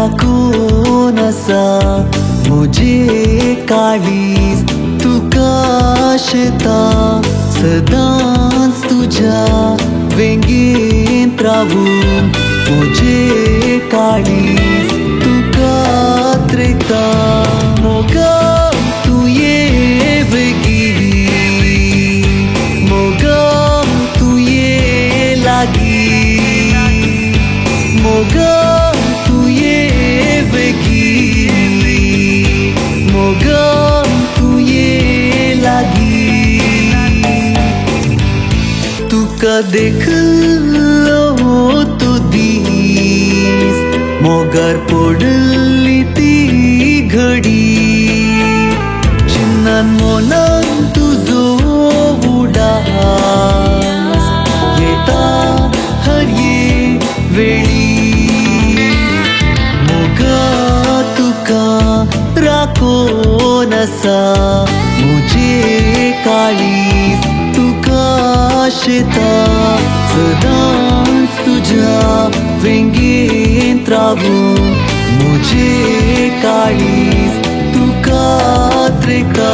राखून असा मुझे काळीज तुका आशेता सदांच तुझ्या वेंगेंत रावूं मुझे काळीज तुका त्रेता मोगा तू ये बेगी मोगा तू ये लागी मोगा तू ये बेगी मोगा तू ये लागी तुका देखलो तो दीस मोगार पडली ती घडी चिन्नान मोनान तुजो उडास येता हर ये वेळी मोगा तुका राखून असा मुझे काळीज तुका आशेता सदांच तुझ्या वेंगेंत रावूं मुझे काळीज तुका त्रेता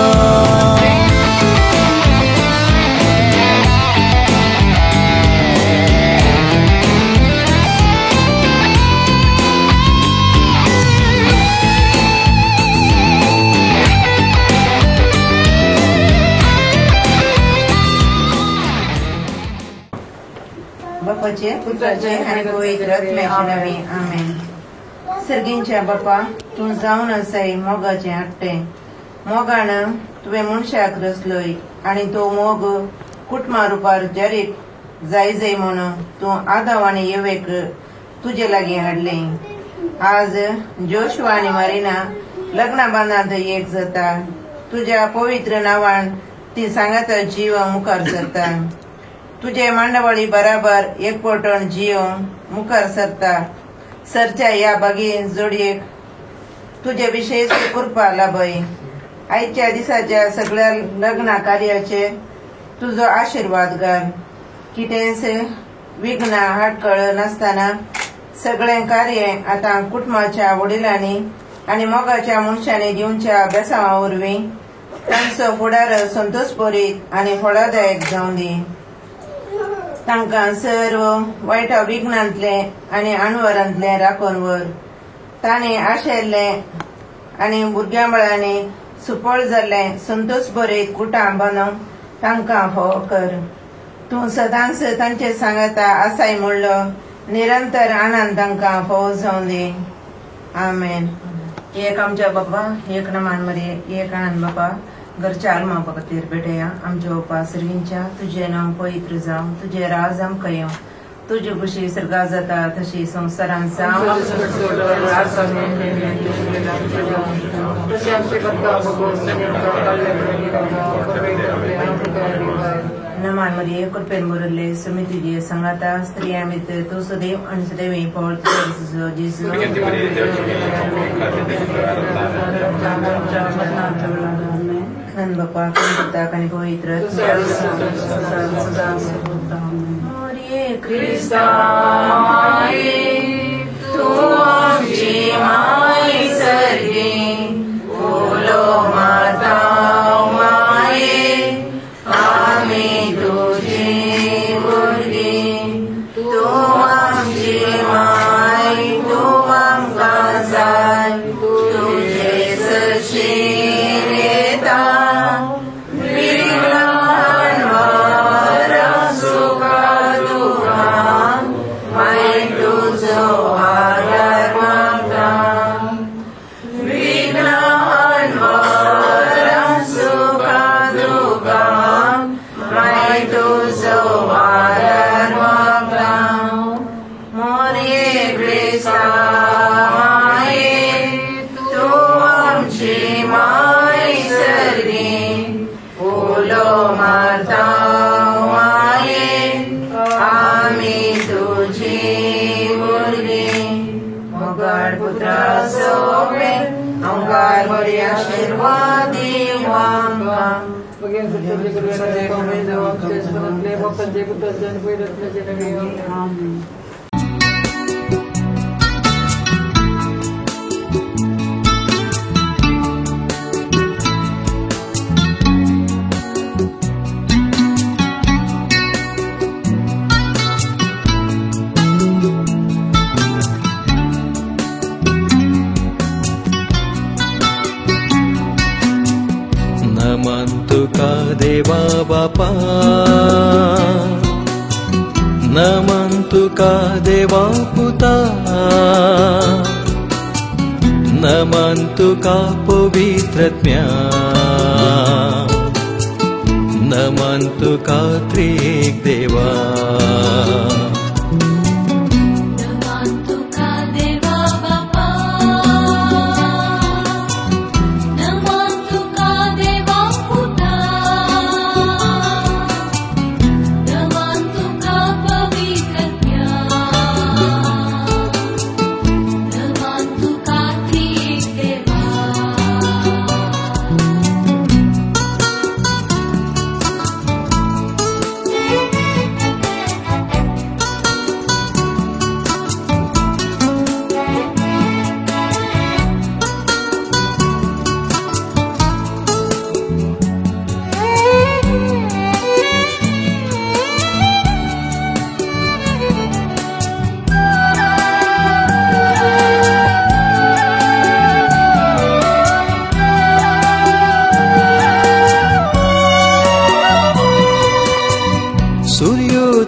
बापाचे पुत्राचे आणि पवित्र आत्म्याचे नावे आमेन. सर्गींच्या बापा तू जावन असाय मोगाचे हाडटे मोगान तुवें मनशाक रचलोय आणि तो मोग कुटुंबा रुपार जरीक जाय म्हणून तू आदाव आनी येवेक तुजे लागीं हाडले. आज जोशुआ आनी मारिना लग्ना बांदांत एक जाता तुज्या पवित्र नांवान ती सांगाता जीव मुखार सरता. तुझे मांडवळी बराबर एकपटण जीव मुखार सरच्या या बागेन जोडयेक तुझे विशेष कृपा लाभय. आयच्या दिसाच्या सगळ्या लग्न कार्याचे तुझो आशीर्वाद घाल. कितेंच विघ्न हाडकळ नासतना सगळे कार्य आता कुटुंबाच्या वडिलांनी आणि मोगाच्या मनशांनी दिवच्या बेसावा वरवीं तांचो फुडार संतोषभरीत आणि फळदायक जावं दी. तांकां सर्व वायट विघ्नांतले आनी अणवरांतले राखून वर. ताणें आशेल्ले आनी भुरग्यांबाळांनी सुपळ जाल्ले संतोष भरीत कुटां बांदूंक तांकां फोव कर. तूं सदांच तांचे सांगाता आसाय म्हणलो निरंतर आनंद तांकां फोव जावं दी. आमेन. एक आमच्या बापा एक नमान मरे एक आनंद बापा घरच्या आलमा खातीर भेटया. आमच्या बापा सर्गींच्या तुझे नांव पवित्र जावं तुझे राज आमकां येवं तुजी खुशी सर्गा जाता तशी संवसारांत जावं. नमान मरिये कृपेन बरयल्ले सुमी तुजे संगाता स्त्रिया भितर तूं सदैव आनी सदैव फळ तुजो जेजू. नंद बापा पिता आणि पवित्र ख्रिस्ता तू आमची माय सर्गी बोलो माता माये आम्ही तुझी भुरगी तू आमची माय तू आमकां जाय तुझे सशीन येता तुका देवा पुता, नमन तुका पवित्रत्म्या, नमन तुका त्रिएक देवा.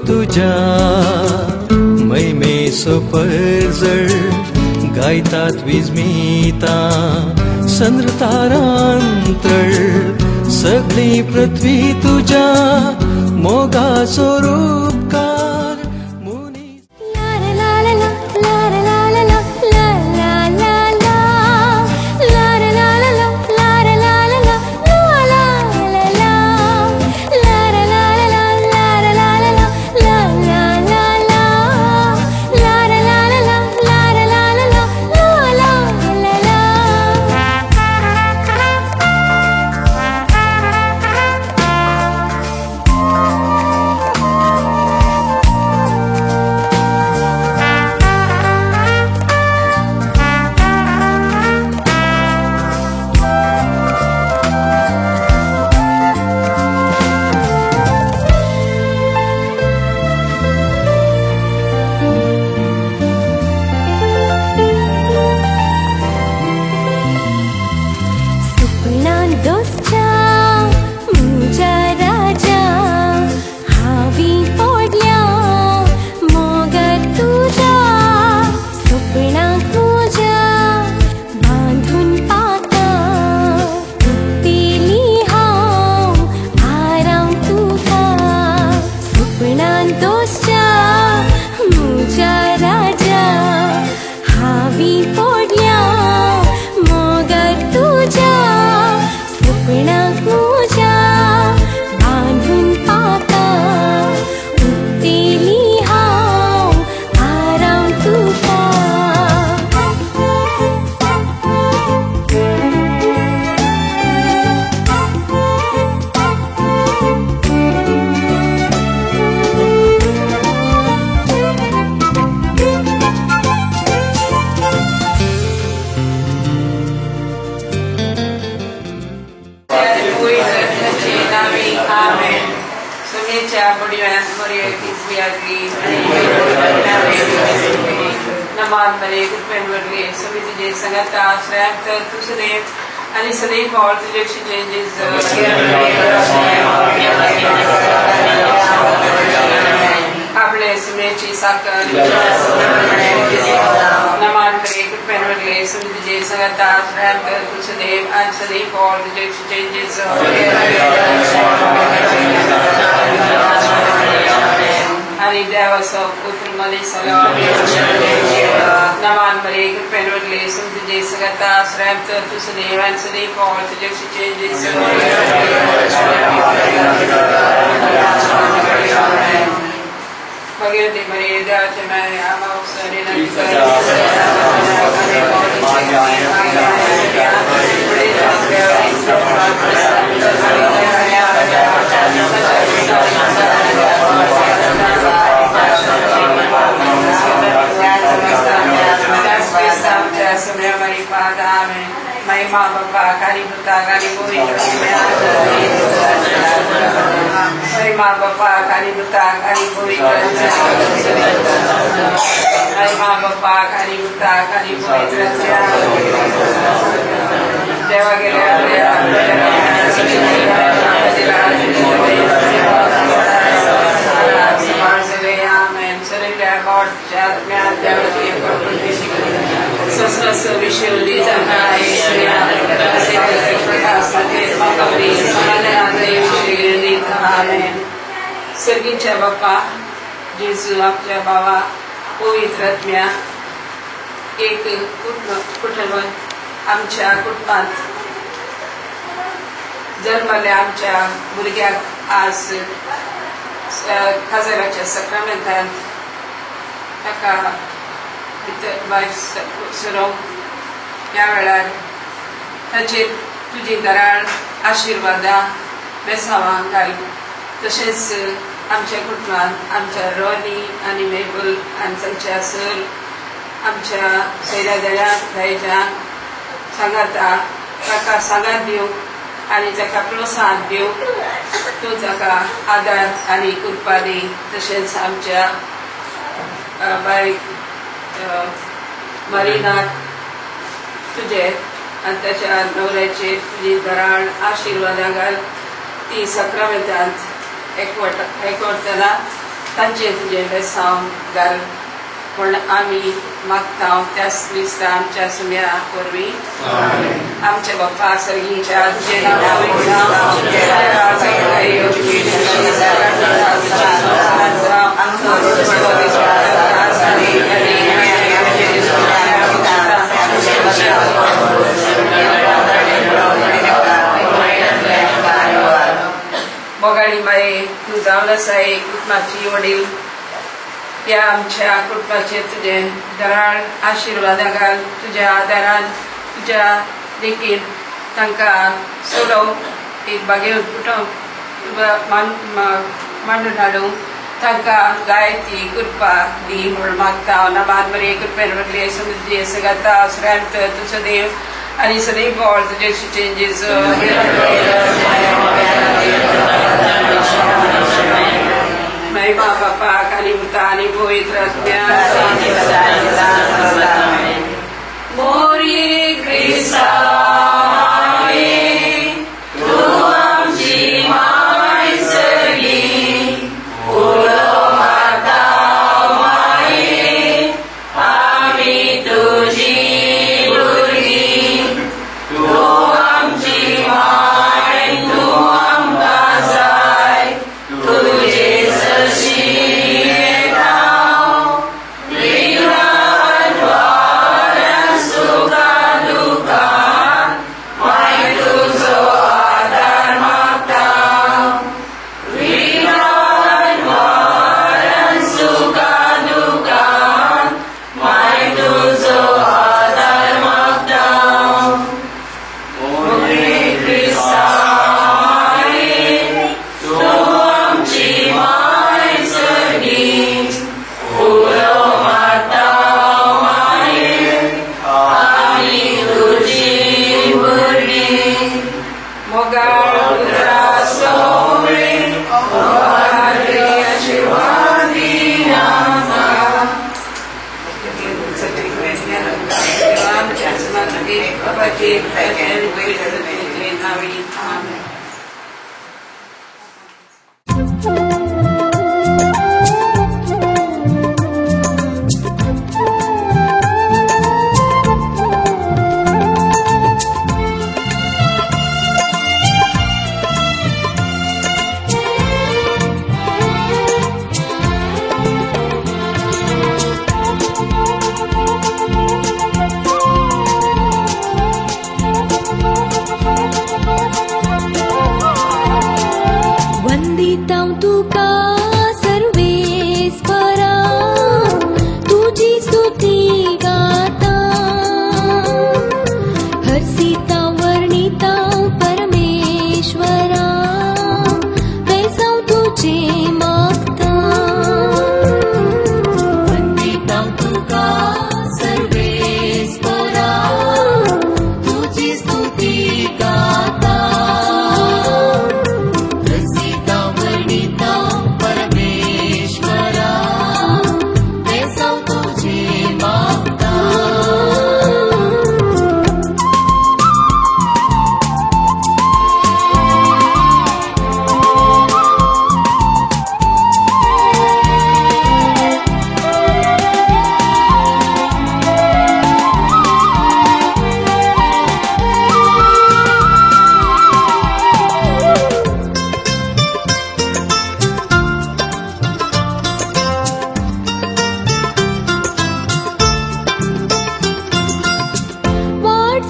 तुझ्या महिमेचो परजळ गायतात विस्मिता संद्रतारांतळ, सगळी पृथ्वी तुझ्या मोगाचो रूपकार मुनी. नमान बरे गुरपैनवरले सभी तुझे संगत आश्रय कर तू सदैव आणि सदैव और तुझे चेंजेस आपले सुनेची साकर नमान बरे गुरपैनवरले सभी तुझे संगत आश्रय कर तू सदैव आणि सदैव और तुझे चेंजेस आणि देवाचा पुत्र मध्ये सलाम नमान बरे गुरपैनवरले सभी तुझे संगत आश्रय कर तू सदैव आणि सदैव और तुझे changes Pagirti Maria Dati Maria Mausalina Mahima Bapa Kari Buta Kari Bui Mahima Bapa Kari Buta Kari Bui Mahima Bapa Kari Buta Kari Bui Deva Gere Amen. Surrender God सर्गीच्या बाप्पा जेजू आमच्या बाबा पवित्र आत्म्या एक कुटुंब आमच्या कुटुंबात जन्मल्या आमच्या भुरग्याक आज खाजराच्या सक्रमेंतांत ताका भायर सरोंक ह्या वेळार ताचेर तुजी दराळ आशिर्वादां बेसांवां घाल. तशेंच आमच्या कुटुंबांत आमच्या रॉनी आनी मेबल आनी तांच्या सर आमच्या सैरादळ्यांक दायजांक सांगाता ताका सांगात दिवंक आनी ताका प्रोत्साहन दिवंक तूं ताका आदार आनी कृपा दी. तशेंच आमच्या बारीक मरिनाक तुजे आनी ताच्या नवऱ्याचेर तुजी दराळ आशिर्वादां घाल. ती सक्रमेंतांत एकवटतना तांचेर तुजें बेसांव घाल म्हण आमी मागता त्याच क्रिस्ता आमच्या सुम्या वरवीं. आमच्या बाप्पा सर्गीच्या तुजें नांव मोगाळी माये तूं जावन आसा एक कुटुंबाची वडील. त्या आमच्या कुटुंबाचेर तुजें दराळ आशिर्वादां घाल. तुज्या आदारान तुज्या देखीन तांकां सोडोवंक एक बागेर कुटुंब मांडून हाडूंक तांकां जाय ती कृपा दी म्हूण मागता हांव. नामान बरे कृपेन वरले समृद्धी सगळा श्रांत तुजो देव आनी सदैव बोल तुजे चेंजीस महिमा बापाक आनी पुता आनी पवित्र आत्म्या मोरी क्रिस्ता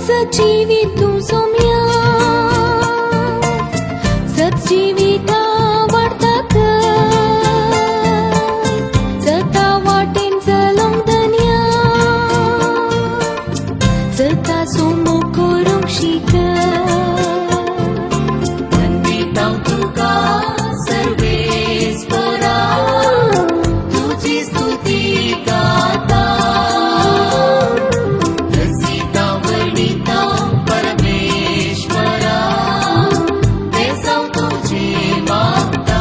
सजीवित तू सोम्या सजीवित वाढतात जता वाटेन चलोंग धन्या जता सोमो करूंक शिक वंदितां तुका सर्वेस्परा तुझी स्तुती गाता रसिता वडिता परमेश्वरा बेसांव तुझे मागता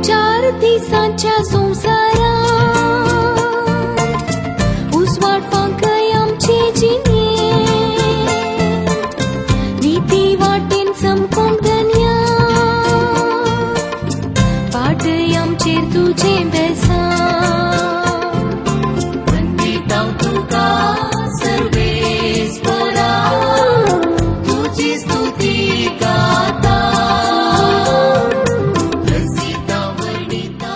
चार दिसांच्या संवसारांत उसवाट पांकय आमचे जिणेंत नीती वाटेन चमकोंक धन्या पाडय आमचेर तुजें बेसांव वंदितां तुका सर्वेस्परा तुजी स्तुती गाता रसिता वडिता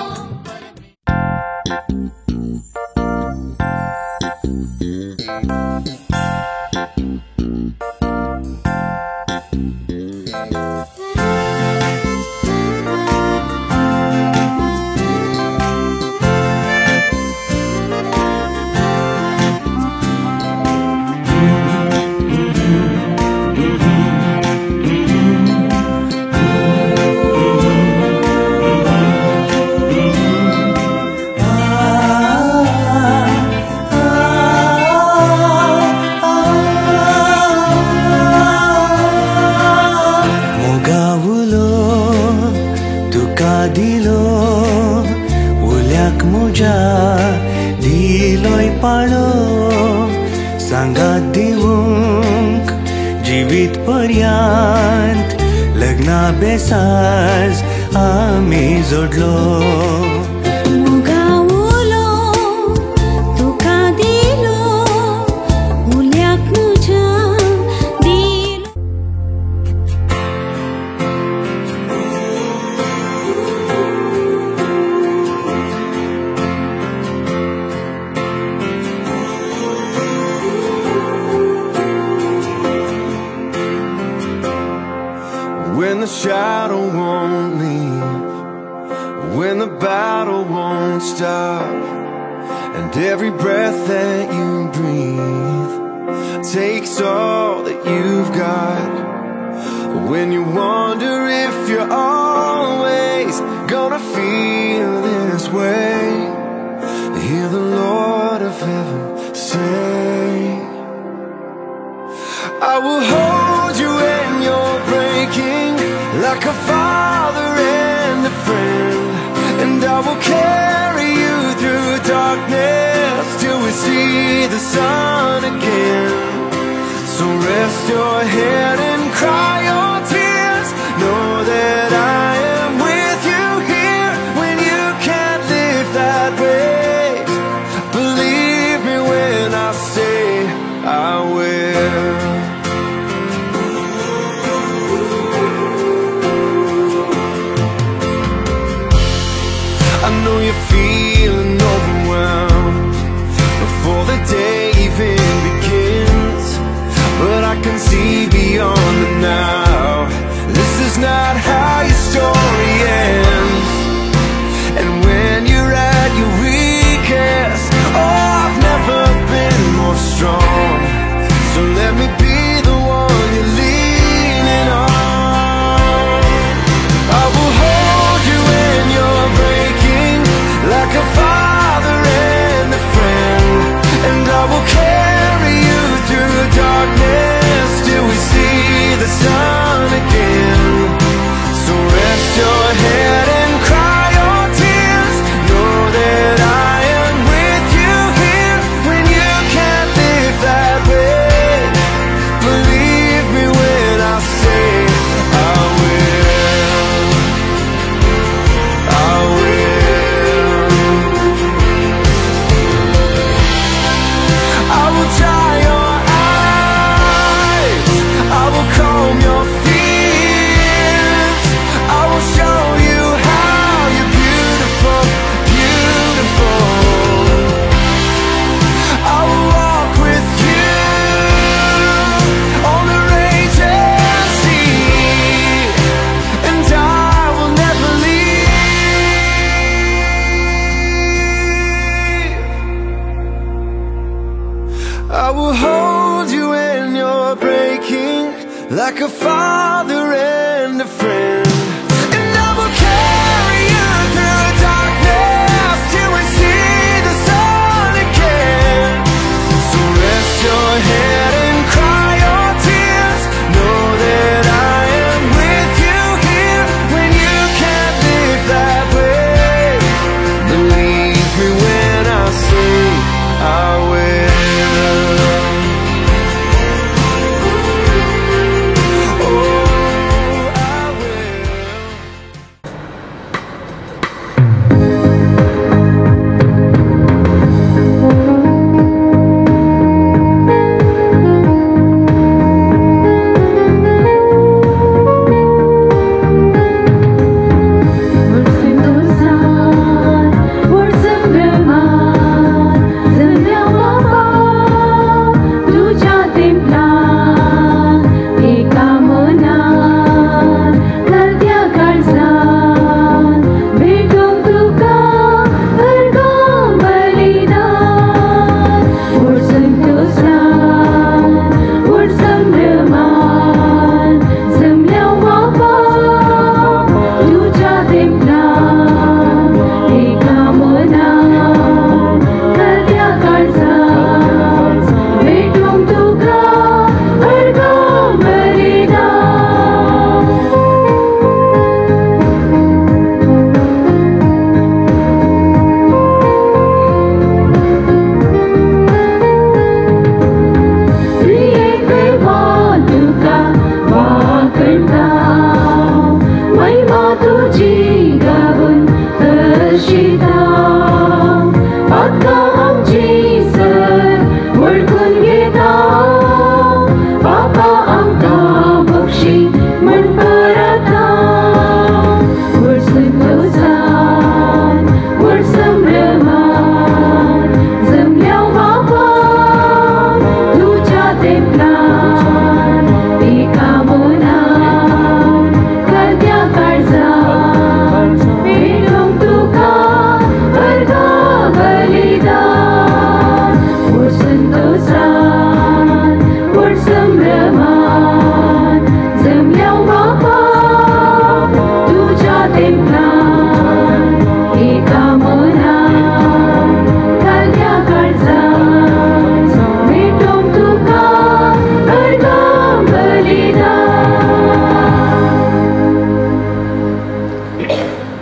मोगावलो तुका दिलो उल्याक म्हज्या दिलोय पाळो सांगात दिवंक जिवीत पर्यंत लग्ना बेसाज आमी जोडलो मोगावलो तुका दिलो उल्याक म्हज्या दिलो When the shadow won't leave, when the battle won't stop, and every breath that you breathe takes all that you've got. When you wonder if you're always gonna feel this way, hear the Lord of heaven say, I will hold you when you're breaking, like a father and a friend, and I will carry you through darkness till we see the sun again. So rest your head and cry your tears, know that I am with you here when you can't live that way. Believe me when I say I will. I know you're feeling overwhelmed before the day even begins, but I can see beyond the now. This is not how your story ends. And when you're at your weakest, oh, I've never been more strong. So let me be the one you're leaning on. I will hold you when you're breaking, like a father and a friend, and I will carry you through darkness till we see I will hold you when you're breaking, like a father and a friend. And I will carry you through darkness till we see the sun again. So rest your head and cry your tears. Know that I am with you here when you can't live that way. Believe me when I say I will.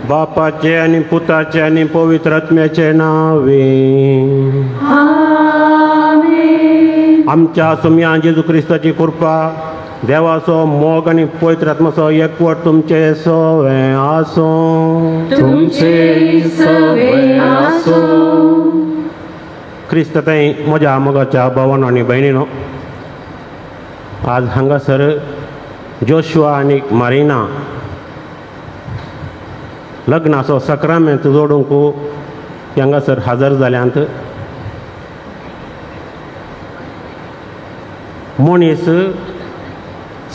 बापाचे आणि पुताचे आणि पवित्र आत्म्याचे नावे आमच्या सुम्या जेजू ख्रिस्ताची कृपा देवाचो मोग आणि पवित्र आत्माचो एकवट तुमचे सवे आसो ख्रिस्त थंय म्हज्या मोगाच्या भावांनो आनी भयणीनो, आज हांगासर जोशुआ आनी मारिना लग्नाचो सक्रामेंत जोडूंक हांगासर हजर जाल्यांत मनीस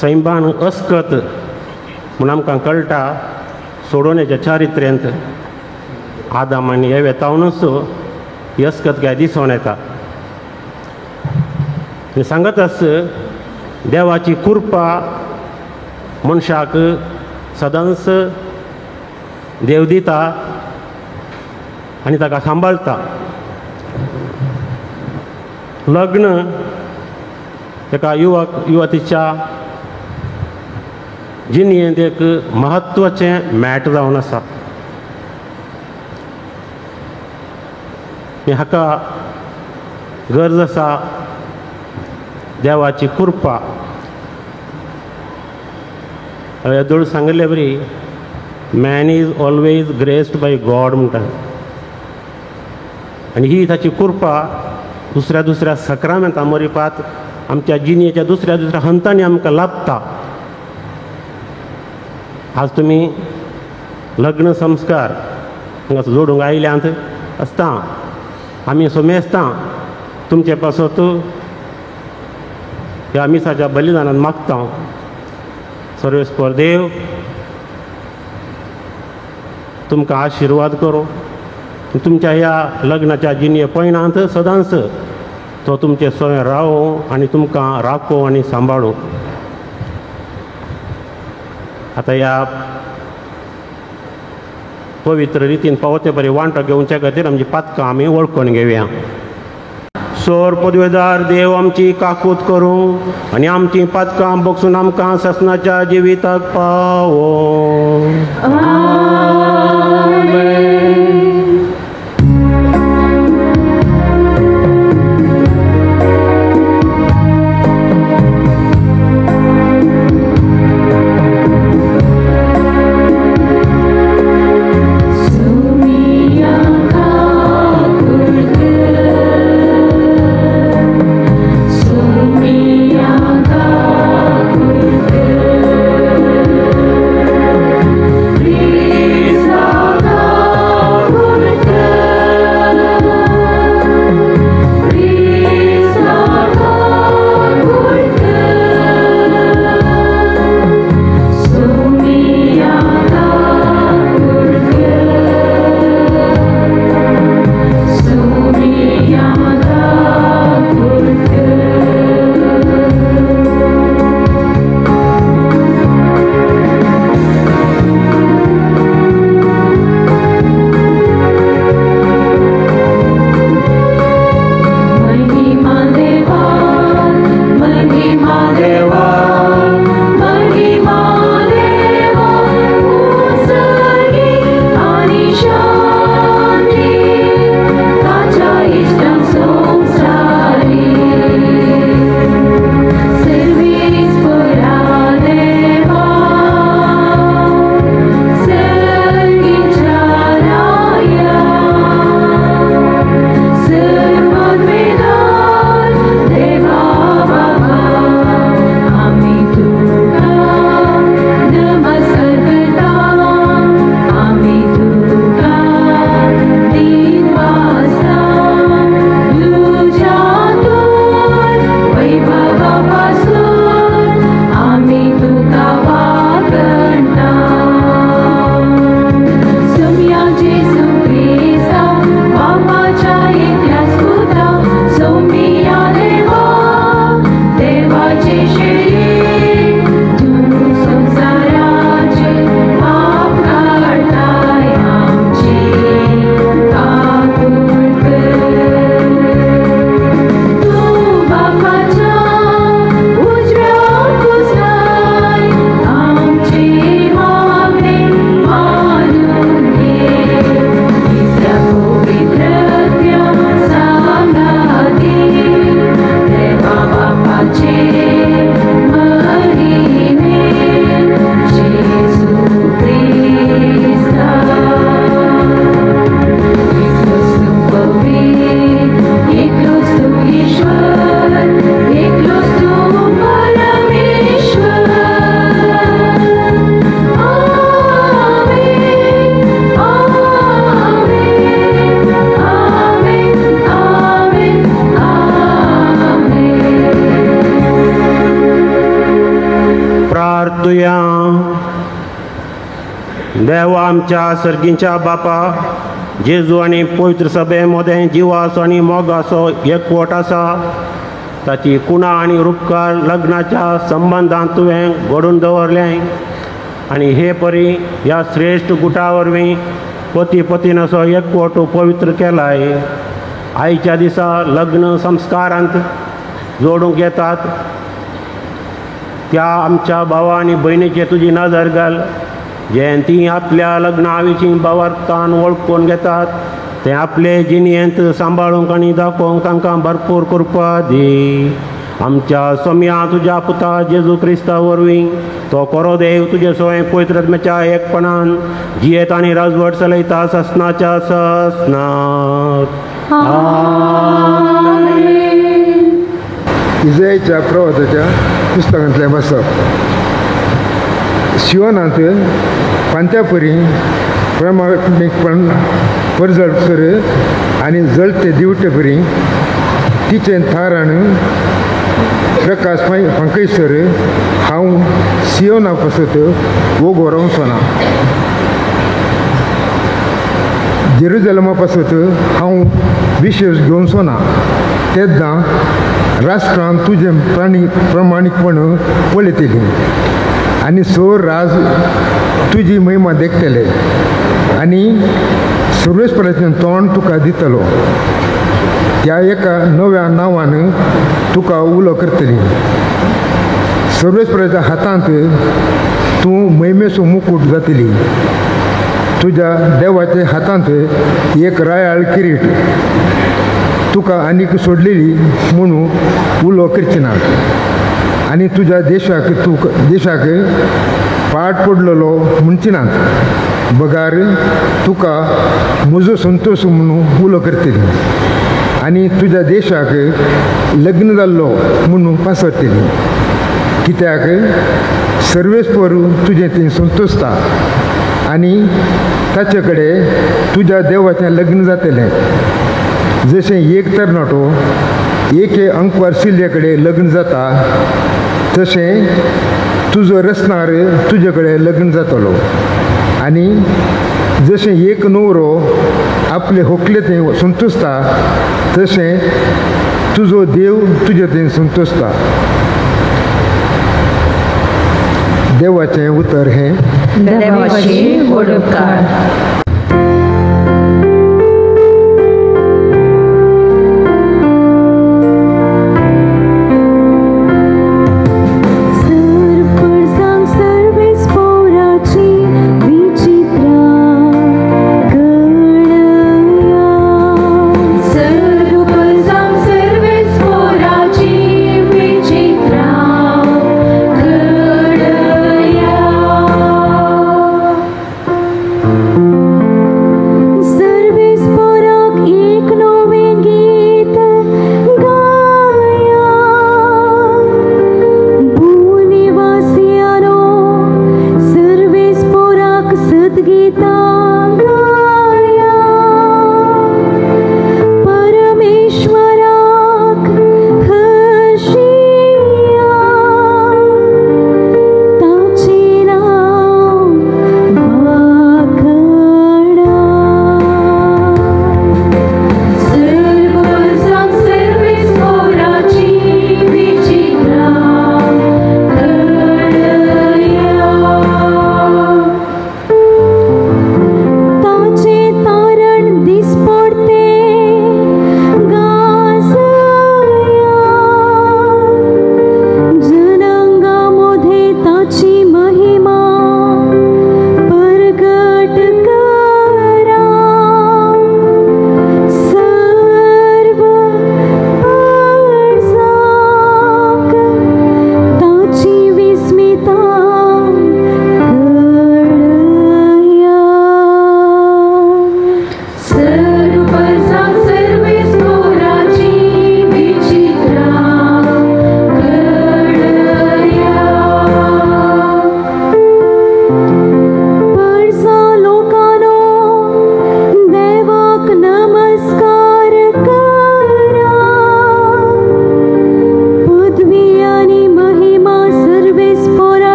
सैबान अस्कत म्हूण आमकां कळटा सोडोवण्याच्या चारित्र्यांत आदाम आनी हेवे तावनूच ही अस्कत काय दिसून येता. सांगत आस देवाची कृपा मनशाक सदांच देव दिता आनी ताका सांबाळटा. लग्न एका युवक युवतीच्या जिणेंत एक म्हत्वाचें मॅट जावन आसा. हाका गरज आसा देवाची कृपा. येदोळ सांगिल्ले बरी man is always graced by God म्हणटा आनी ही ताची कृपा दुसऱ्या दुसऱ्या सक्रामेंता मरिपात आमच्या जिणेच्या दुसऱ्या दुसऱ्या हंतांनी आमकां लाभता. आज तुमी लग्न संस्कार हांगा जोडूंक आयल्यांत आसता. आमी सोमेस्तां तुमचे पासत ह्या मिसाच्या बलिदानान मागता. सर्वेस्पर देव तुमकां आशिर्वाद करो. तुमच्या ह्या लग्नाच्या जिणे पयणांत सदांच तो तुमचे सोय रावो आनी तुमकां राखो आनी सांबाळो. आतां ह्या पवित्र रितीन पावते बरी वांटो घेवच्या खातीर आमची पातकां आमी वळखून घेवया. सोर पदवेदार देव आमची काकूत करूं आनी आमची पातकां बगसून आमकां ससनाच्या जिविताक पावो. देवा आमच्या सर्गींच्या बापा, जेजू आनी पवित्र सभे मदें जिवासो आनी मोगाचो एकवट आसा, ताची कुणा आनी उपकार लग्नाच्या संबंदांत तुवें घडोवन दवरलें आनी हे परी ह्या श्रेश्ठ गुटा वरवीं पती पतीन असो एकवट पवित्र केलाय. आयच्या दिसा लग्न संस्कारांत जोडूंक येतात त्या आमच्या भावा आनी भयणीचेर तुजी नजर घाल. जे ती आपल्या लग्ना विशीं बावर्तान वळखून घेतात ते आपले जिणेंत सांबाळूंक आनी दाखोवंक तांकां भरपूर कृपा दी. आमच्या सोम्या तुज्या पुता जेजू क्रिस्ता वरवीं तो खरो देव तुजे सोय पवित्र आत्म्याच्या एकपणान जियेत आनी राजवट चलयता ससनाच्या ससनात. इजायाच्या प्रवासाच्या पुस्तकांतलें वाचप. शिवनांत पांत्या परी प्रामाणीकपण परजळसर आनी जळते दिवटे परी तिचे थारान प्रकाश फांकयसर हांव सियोना पासत वोगो रावसोना. जेरुजलेमा पासत हांव विशेष घेवचो ना. तेद्दां राष्ट्रांत तुजें प्रामाणीकपण पळयतली आनी सो राज तुजी महिमा देखतले आनी सर्वेस्पराचें तोंड तुका दितलो. त्या एका नव्या नांवान तुका उलो करतली. सर्वेस्पराच्या हातांत तूं महिमेचो मुकूट जातली. तुज्या देवाच्या हातांत एक रायाळ किरीट तुका आनीक सोडलेली म्हणून उलो करची ना आनी तुज्या देशाक पाट पडलेलो म्हणची नात. बगार तुका म्हजो संतोश म्हणून उलो करतली आनी तुज्या देशाक लग्न जाल्लो म्हणून पासरतली. कित्याक सर्वेस्पर तुजें थंय संतोसता आनी ताचे कडेन तुज्या देवाचें लग्न जातलें. जशें एक तरणाटो एके अंकवार शिल्ले कडेन लग्न जाता तशें तुजो रसनार तुजे कडेन लग्न जातलो. आनी जशें एक न्हवरो आपले व्हंकले थंय संतोसता तशें तुजो देव तुजे थंय संतोसता. देवाचें उतर हें देवाची व्हड उपकार.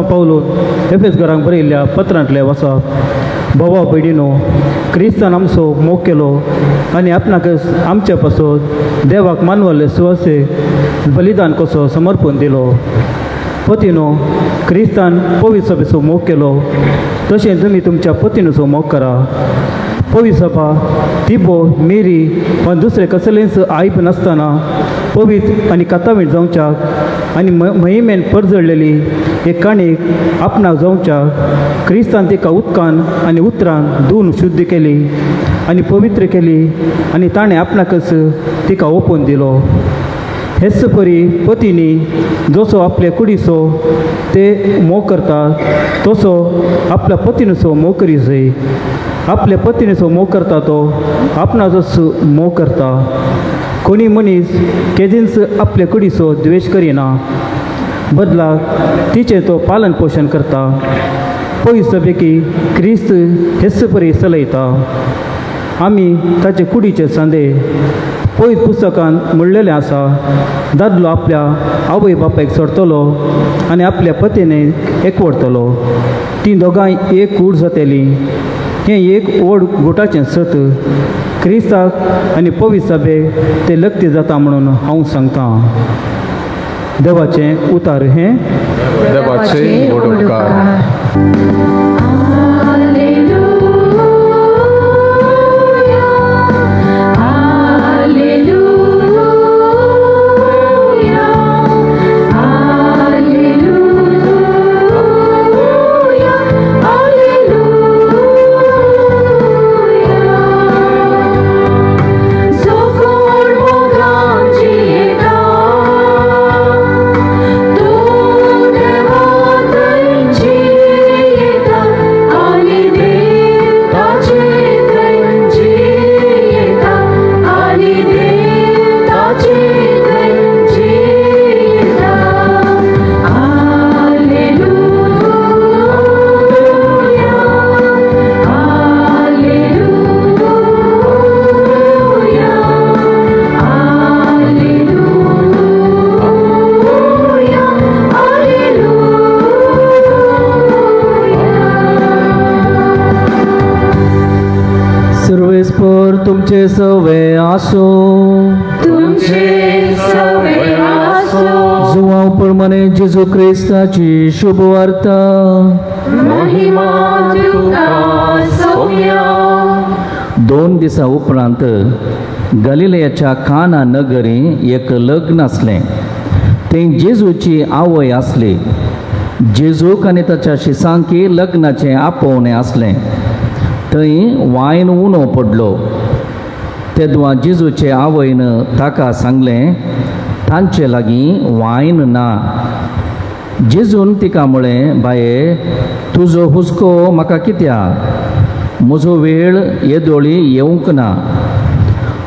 पावलो एफेस घरांक बरयल्ल्या पत्रांतले वचप. बोवा भयणीनो, क्रिस्तान आमचो मोग केलो आनी आपणाक आमचे पासून देवाक मानवल्ले सुवासे बलिदान कसो समर्पण दिलो. पतीनो, क्रिस्तान पवित्र सभेचो मोग केलो तशें तुमी तुमच्या पतीनचो मोग करा. पवित्र सभा तिबो मेरी वा दुसरे कसलेंच आयब नासतना पवित्र आनी कातावीण जावच्याक आनी महिमेन परजळलेली एक काणीक आपणाक जावच्याक क्रिस्तान तिका उदकान आनी उतरान धुवन शुद्ध केली आनी पवित्र केली आनी ताणें आपणाकच तिका ओपून दिलो. हेच परी पतीनी जसो आपले कुडीचो ते मोग करता तसो आपल्या पतीनचो मोग करी जाय. आपल्या पतीनचो मोग करता तो आपणाचोच मोग करता. कोणी मनीस केदींच आपले कुडीचो द्वेश करिना, बदलाक तिचे तो पालन पोषण करता. पयस पैकी क्रिस्त हेच परी चलयता. आमी ताचे कुडीचे सांदे. पयस पुस्तकांत म्हणलेलें आसा, दादलो आपल्या आवय बापायक सोडटलो आनी आपल्या पतीने एकवडटलो. तीं दोगांय एक कूड जातलीं. हें एक व्हड गुटाचें सत. क्रिस्ताक आनी पवित्र सभेक तें लक्ती जाता म्हणून हांव सांगतां. देवाचें उतार हें देवाचे उपकार. सर्वेस्पर तुमचे सवे आसो. जुवांव प्रमाणे जेजू क्रिस्ताची शुभ वार्ता. दोन दिसा उपरांत गलिलयाच्या काना नगरी एक लग्न आसलें. थंय जेजूची आवय आसली. जेजूक आनी ताच्या शिसांकी लग्नाचें आपोवणें आसलें. थंय वायन उणो पडलो. तेदवा जेजूचे आवयन ताका सांगलें, तांचे लागीं वायन ना. जेजून तिका म्हळें, बाये, तुजो हुस्को म्हाका कित्याक? म्हजो वेळ येदोळी येवंक ना.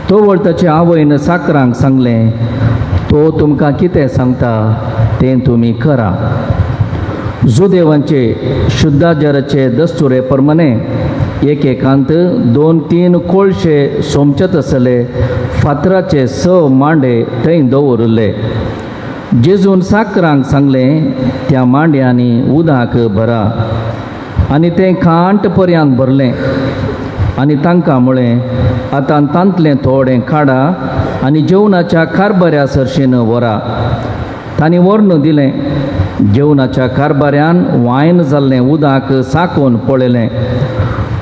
तो वळ ताच्या आवयन साकरांक सांगलें, तो तुमकां कितें सांगता तें तुमी करा. जुदेवांचे शुद्धाचाराचे दस्तुरे प्रमाणे एकेकांत 2-3 कोळशे सोमचत आसले फातराचे 6 मांडे थंय दवरले. जेजून साकरांक सांगलें, त्या मांड्यांनी उदक भरा. आनी तें खांट पर्यंत भरलें. आनी तांकां म्हळें, आतां तांतलें थोडें काडा आनी जेवणाच्या कारबाऱ्या सरशीन व्हरा. तांणी व्हरून दिलें. जेवणाच्या कारबाऱ्यान वायन जाल्लें उदक साकोवन पळयलें.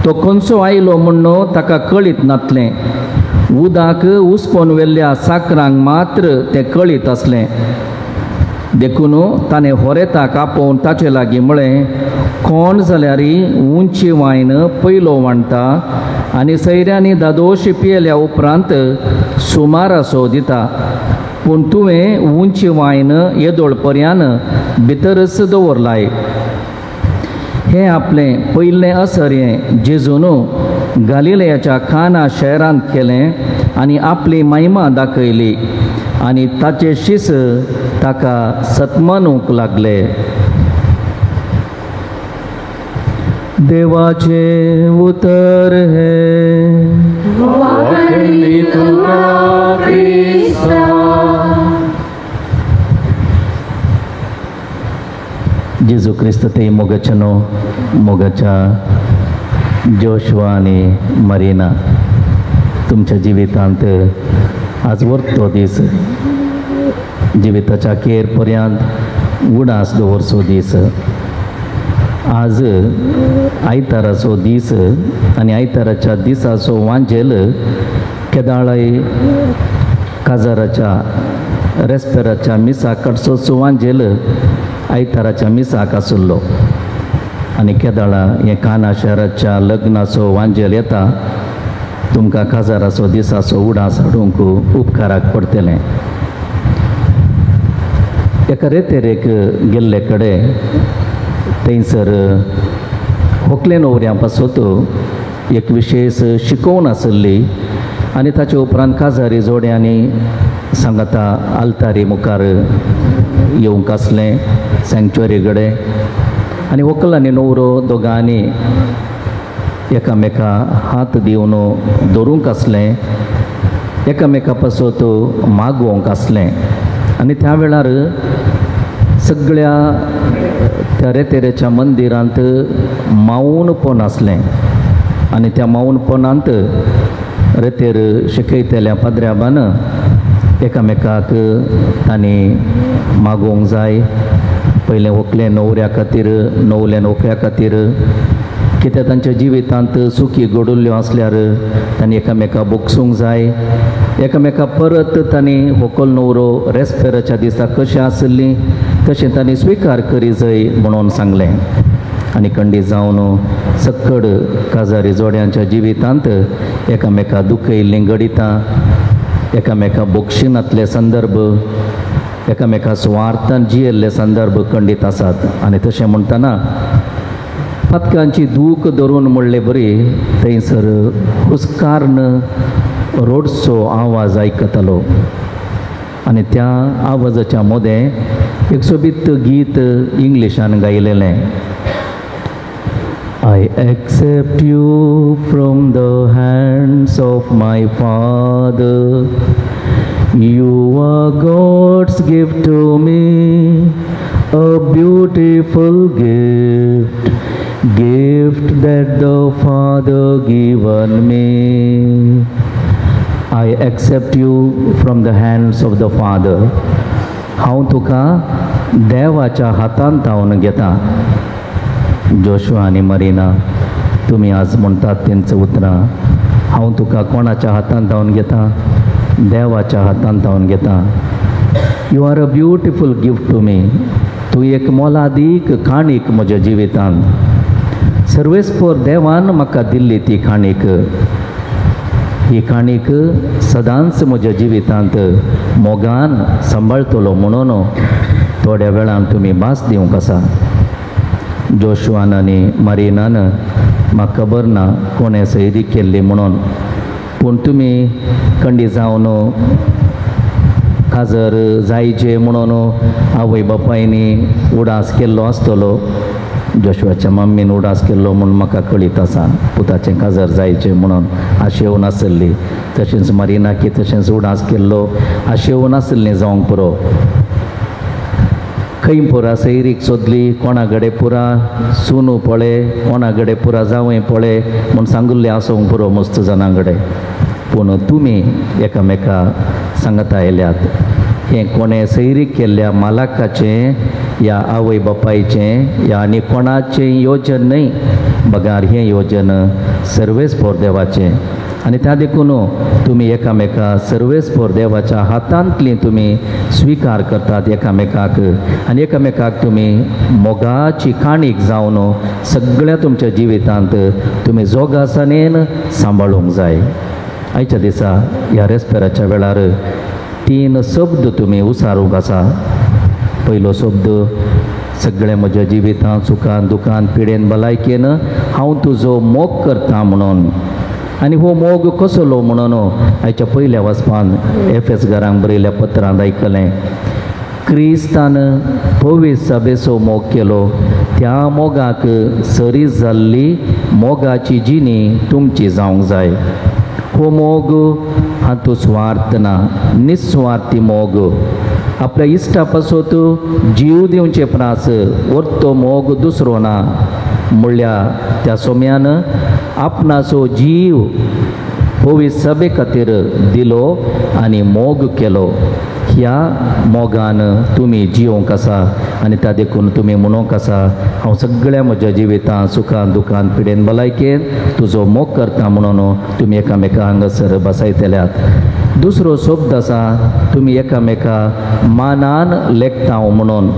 तो खंयचो आयलो म्हणून ताका कळीत नासलें. उदक उसपोवन व्हेल्ल्या साकरांक मात्र तें कळीत आसलें. देखून ताणें होरेताक आपोवन ताचे लागीं म्हळें, कोण जाल्यार उंची वायन पयलो वांडटा आनी सयऱ्यांनी दादोश पियेल्या उपरांत सुमारासो दिता. पूण तुवें उंची वायन येदोळ पर्यंत भितरच दवरलाय. हें आपलें पयलें असर हें जेजून गलिलयाच्या काना शहरांत केलें आनी आपली महिमा दाखयली. आनी ताचे शीस ताका सतमानूंक लागले. देवाचे उतर हे जेजू क्रिस्त ते मोगाचनो मोगाच्या जोशवा आनी मरिना तुमच्या जिवितांत आज वरतो दीस जिविताच्या अखेर पर्यंत उडास दवरचो दीस. आज आयताराचो दीस आनी आयताराच्या दिसाचो वांजेल केदाळय काजाराच्या रेस्पेराच्या मिसाक कडचोचो वांजेल आयताराच्या मिसाक आसुल्लो. आनी केदाळा हें काना शहराच्या लग्नाचो वांजेल येता तुमकां काजाराचो दिसाचो उडास हाडूंक उपकाराक पडटलें. एका रेतेरेक गेल्ले कडेन थंयसर व्हंकले न्हवऱ्या पासत एक विशेश शिकोवन आसली आनी ताचे उपरांत काजारी जोड्यांनी सांगता आल्तारी मुखार येवंक आसलें सँक्च्युरी कडेन आनी व्हंकल आनी न्हवरो दोगांनी एकामेका हात दिवन धरूंक आसलें, एकामेका पासत मागोवंक आसलें. आनी त्या वेळार सगळ्या त्या रेतेरेच्या मंदिरांत मौनपण आसलें आनी त्या मौनपणांत रेतेर शिकयतल्या पाद्र्याबान एकामेकाक तांणी मागोवंक जाय. पयलें व्हंकले न्हवऱ्या खातीर, न्हवले व्हंकल्या खातीर कित्याक तांच्या जिवितांत सुखी घडुल्ल्यो आसल्यार तांणी एकामेका बोगसूंक जाय. एकामेका परत तांणी व्हंकल न्हवरो रेस्पेराच्या दिसा कशें आसलीं तशें तांणी स्विकार करी जाय म्हणून सांगलें. आनी खंडी जावन सक्कड काजारी जोड्यांच्या जिवितांत एकामेका दुखयल्लीं घडितां, एकामेका बोगशिनांतले संदर्भ, एकामेका सुवार्थान जियेल्ले संदर्भ खंडीत आसात. आनी तशें म्हणटना पथकांची दूख धरून म्हणले बरी थंयसर हुस्कार्न रोड्सचो आवाज आयकतालो आनी त्या आवाजाच्या मदें एक सोबीत गीत इंग्लिशान गायलेलें. I accept you from the hands of my Father. You are God's gift to me, a beautiful gift, gift that the Father given me. I accept you from the hands of the Father. हांव तुका देवाच्या हातांत हांव घेता. Joshua आनी मरिना तुमी आज म्हणटात तेंचं उतरां. हांव तुका कोणाच्या हातांत हांव घेता? देवाच्या हातांत हांव घेता. You are a beautiful gift to me. तूं एक मोलादीक काणीक म्हज्या जिवितांत. सर्वेस्पर देवान म्हाका दिल्ली ती काणीक. ही काणीक सदांच म्हज्या जिवितांत मोगान सांबाळटलो म्हणून थोड्या वेळान तुमी भास दिवंक आसा. जोशुआन आनी मरिनान म्हाका खबर ना कोणें सैरी केल्ली म्हणून, पूण तुमी खंडी जावन काजर जायचे म्हणून आवय बापायनी उडास केल्लो आसतलो. जोशुआच्या मम्मीन उडास केल्लो म्हणून म्हाका कळीत आसा पुताचें काजर जायचें म्हणून आशेवून आसली. तशेंच मरिनाकी तशेंच उडास केल्लो आशेवून आसली जावंक पुरो. खंय पुरा सैरीक सोदली, कोणा कडेन पुरा सुनू पळय, कोणा कडेन पुरा जावय पळय म्हूण सांगुल्लें आसूंक पुरो मस्त जाणां कडेन. पूण तुमी एकामेका सांगता आयल्यात हें कोणें सैरीक केल्ल्या मालकाचें या आवय बापायचें या आनी कोणाचें योजन न्हय, बगार हें योजन सर्वेस्पर देवाचें. आनी त्या देखून तुमी एकामेका सर्वेस्पर देवाच्या हातांतली तुमी स्विकार करतात एकामेकाक आनी एकामेकाक तुमी मोगाची काणीक जावन सगळ्या तुमच्या जिवितांत तुमी जोगासानेन सांबाळूंक जाय. आयच्या दिसा ह्या रेस्पेराच्या वेळार 3 शब्द तुमी उसारूंक आसा. पयलो शब्द सगळें म्हज्या जिवितांत सुखान दुखान पिडेन भलायकेन हांव तुजो मोग करता म्हणून. आनी हो मोग कसलो म्हणून आयच्या पयल्या वचपान एफेस घरांक बरयल्या पत्रांत आयकलें. क्रिस्तान पवित्र सभेचो मोग केलो, त्या मोगाक सरीत जाल्ली मोगाची जिणी तुमची जावंक जाय. हो मोग हातूंत स्वार्थ ना, निस्वार्थी मोग. आपल्या इश्टा पासत जीव दिवचे प्रास वरतो मोग दुसरो ना. म्हणल्यार त्या सोम्यान आपणाचो जीव पवित्र सभे खातीर दिलो आनी मोग केलो. ह्या मोगान तुमी जिवंक आसा आनी त्या देखून तुमी म्हणूंक आसा हांव सगळ्या म्हज्या जिवितांत सुखान दुखान पिडेन भलायकेन तुजो मोग करता म्हणून तुमी एकामेका हांगासर बसयतल्यात. दुसरो शब्द आसा तुमी एकामेका मानान लेखता म्हणून.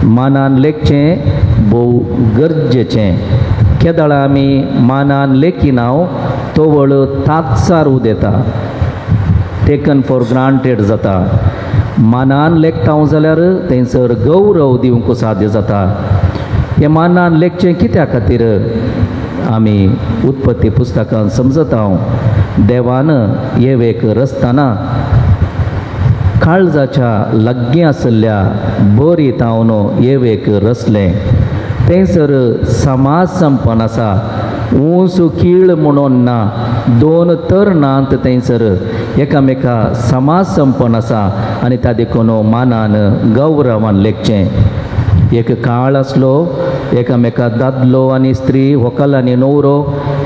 मानान लेखचें भोव गरजेचें. केदाळ आमी मानान लेखिनाव तो वळ ताकसार उदेता, टेकन फॉर ग्रांटेड जाता. मानान लेखता जाल्यार थंयसर गौरव दिवंक साध्य जाता. हे मानान लेखचें कित्या खातीर आमी उत्पत्ती पुस्तकान समजता. देवान येवेक रस्ताना काळजाच्या लागीं आसल्या बरी तावन येवेक रचलें. थंयसर समाज संपन्न आसा, ऊंच खीळ म्हणून ना, दोन तरणांत थंयसर एकामेका समाज संपन्न आसा आनी त्या देखून मानान गौरवान लेखचें. एक काळ आसलो, एकामेका दादलो आनी स्त्री, व्हंकल आनी न्हवरो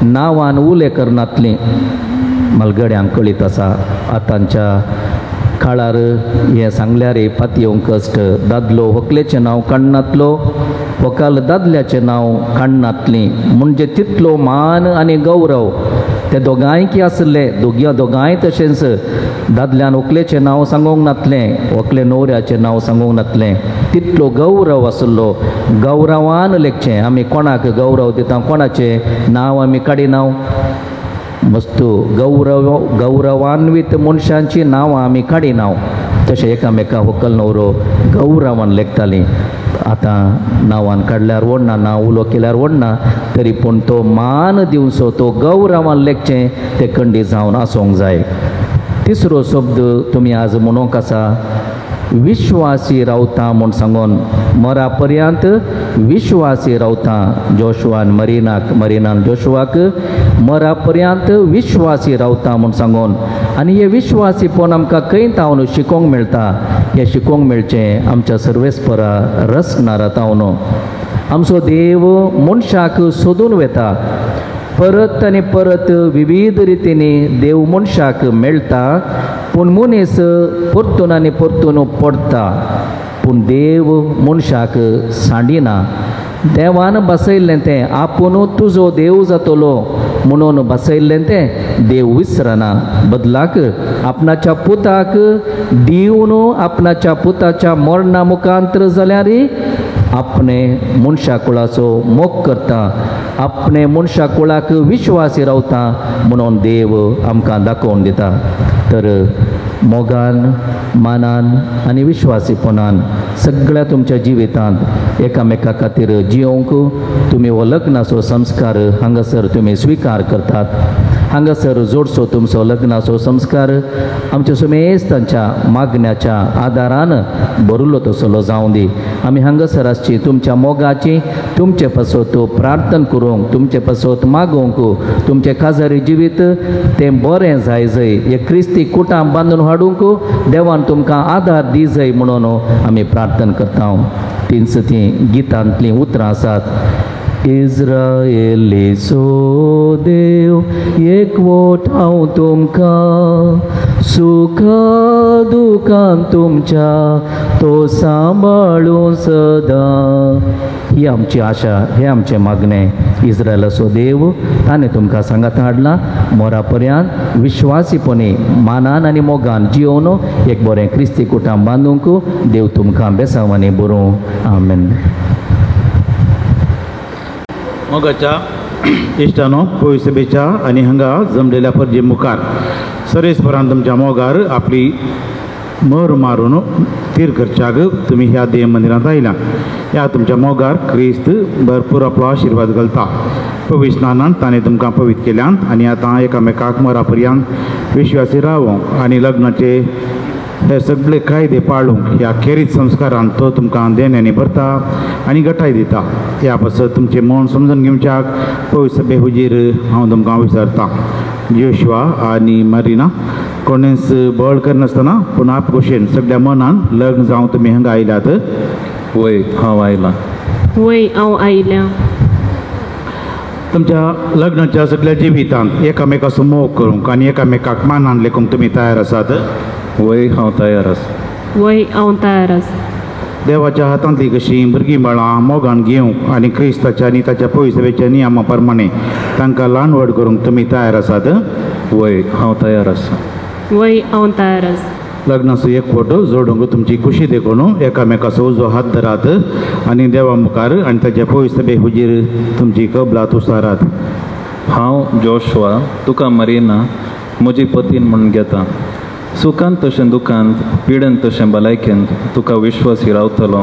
नांवान उलें करनातलीं. मलगड्यांक कळीत आसा आतांच्या काळार हें सांगल्यार पाती येवंक कश्ट. दादलो व्हंकलेचें नांव काडनातलो, व्हंकल दादल्याचें नांव काडनातलीं. म्हणजे तितलो मान आनी गौरव ते दोगांयकी आसले. दोगांय तशेंच दादल्यान व्हंकलेचें नांव सांगूंक नातलें, व्हंकले न्हवऱ्याचें नांव सांगूंक नातलें. तितलो गौरव आसलो. गौरवान लेखचें. आमी कोणाक गौरव दिता, कोणाचें नांव आमी काडिनाव. वस्तू गौरवान्वीत मनशांची नांवां आमी काडिनाव. तशें एकामेका व्हंकल न्हवरो गौरवान लेखतालीं. आतां नांवान काडल्यार वडना, नांव उलो केल्यार वडना, तरी पूण तो मान दिवचो, तो गौरवान लेखचें तें खंडी जावन आसूंक जाय. तिसरो शब्द तुमी आज म्हणूंक आसा, विश्वासी रावता म्हूण सांगून. मरा पर्यंत विश्वासी रावता. जोशुआन मरिनान जोशुआक मरा पर्यंत विश्वासी रावता म्हूण सांगून. आनी हे विश्वासीपण आमकां खंय तावन शिकोवंक मेळटा. हें शिकोवंक मेळचें आमच्या सर्वेस्परा रसनारा तावन. आमचो देव मनशाक सोदून वेता. परत आनी परत विविध रितींनी देव मनशाक मेळटा, पूण मनीस परतून आनी परतून पडटा. पूण देव मनशाक सांडिना. देवान बसयल्लें तें आपूण तुजो देव जातलो म्हणून बसयल्लें तें देव विसरना. बदलाक आपणाच्या पुताक दिवन आपणाच्या पुताच्या मरणा मुखांतर जाल्यार आपणे मनशा कुळाचो मोग करता. आपणे मनशा कुळाक विश्वासी रावता म्हणून देव आमकां दाखोवन दिता. तर मोगान, मानान आनी विश्वासीपणान सगळ्या तुमच्या जिवितांत एकामेका खातीर जियोंक तुमी हो लग्नाचो संस्कार हांगासर तुमी स्विकार करतात. हांगासर जोडचो तुमचो लग्नाचो संस्कार आमच्या सुमेस्तांच्या मागण्याच्या आदारान भरिल्लो तसलो जावं दी. आमी हांगासर आसची तुमच्या मोगाची तुमचे पासत प्रार्थना करूंक, तुमचे पासत मागोवंक, तुमचें काजारी जिवीत तें बरें जाय जय, एक क्रिस्ती कुटांब बांदून हाडूंक देवान तुमकां आदार दी जय म्हणून आमी प्रार्थना करता. 3 गितांतलीं उतरां आसात. इज्रायेलीचो देव एकवट हांव तुमकां, सुख दुखान तुमच्या तो सांबाळूं सदां. ही आमची आशा, हे आमचें मागणें. इज्रायलाचो देव ताणें तुमकां सांगात हाडला. मोरा पर्यंत विश्वासीपणी मानान आनी मोगान जियोवन एक बरें क्रिस्ती कुटांब बांदूंक देव तुमकां बेसांवांनी बरों. आमेन. मोगाच्या इश्टानो, पवित्र सभेच्या आनी हांगा जमलेल्या फर्जे मुखार सरेस्परान तुमच्या मोगार आपली मोर मारून तीर करच्याक तुमी ह्या देव मंदिरांत आयला. ह्या तुमच्या मोगार क्रिस्त भरपूर आपलो आशिर्वाद घालता. पवित्र स्नानान ताणें तुमकां पवित्र केल्यान आनी आतां एकामेकाक मरा पर्यंत विश्वासी रावोंक आनी लग्नाचे हे सगळे कायदे पाळूंक ह्या खेरीत संस्कारान तो तुमकां देण्यानी भरता आनी गटाय दिता. ह्या पासत तुमचें मन समजून घेवच्याक पवित्र सभे हुजीर हांव तुमकां विचारतां. जोशुआ आनी मरिना कोणेंच बळ करनासतना पूण आप भशेन सगळ्या मनान लग्न जावं तुमी हांगा आयल्यात. वय हांव आयलां. वय हांव आयल्या. तुमच्या लग्नाच्या सगळ्या जिवितांत एकामेकाचो मोग करूंक आनी एकामेकाक मानान लेखूंक तुमी तयार आसात. वय हांव तयार आसा. वय हांव तयार आसा. देवाच्या हातांतली कशीं भुरगीं बाळां मोगान घेवंक आनी क्रिस्ताच्या आनी ताच्या पवित्र सभेच्या नियमा प्रमाणे तांकां ल्हान व्हड करूंक तुमी तयार आसात. वय हांव तयार आसा. वय हांव तयार आसा. लग्नाचो एकवट जोडूंक तुमची खुशी देखून एकामेकाचो उजो हात धरात आनी देवा मुखार आनी ताच्या पवित्र सभे हुजीर तुमची कबलात उसारात. हांव जोशुआ तुका मरिना म्हजी पतीन म्हणून घेता. सुखांत तशें दुखांत, पिडेंत तशें भलायकेंत तुका विश्वासी रावतलो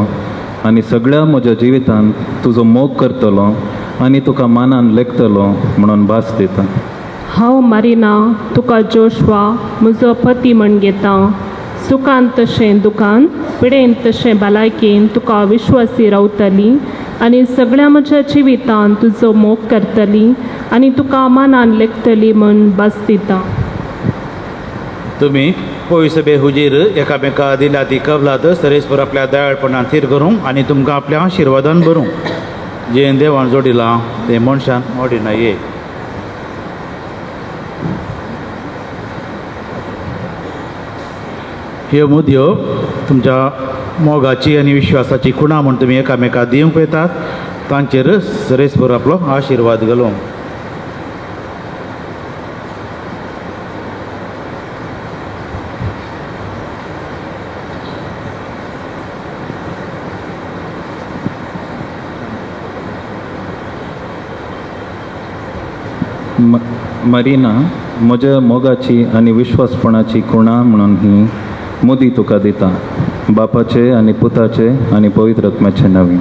आनी सगळ्या म्हज्या जिवितांत तुजो मोग करतलो आनी तुका मानान लेखतलो म्हणून भास दिता. हांव मारिना तुका जोशवा म्हजो पती म्हण घेता. सुखांत तशें दुखांत, पिडेंत तशें भलायकेन तुका विश्वासी रावतली आनी सगळ्या म्हज्या जिवितांत तुजो मोग करतली आनी तुका मानान लेखतली म्हण भास दिता. तुम्ही पवित्र सभे हुजीर एकामेका दिला ती कबलात सरेस्पर आपल्या दयाळपणान थीर करूंक आनी तुमकां आपल्या आशिर्वादान भरूंक जें देवान जोडिलां तें मनशान मोडिना ये. ह्यो मुदयो तुमच्या मोगाची आनी विश्वासाची खुणा म्हूण तुमी एकामेका दिवंक येतात. तांचेर सरेस्पर आपलो आशिर्वाद घालूंक. मरिना म्हज्या मोगाची आनी विश्वासपणाची खुणा म्हणून ही मुदी तुका दिता. बापाचे आनी पुताचे आनी पवित्र आत्म्याचे नांवी.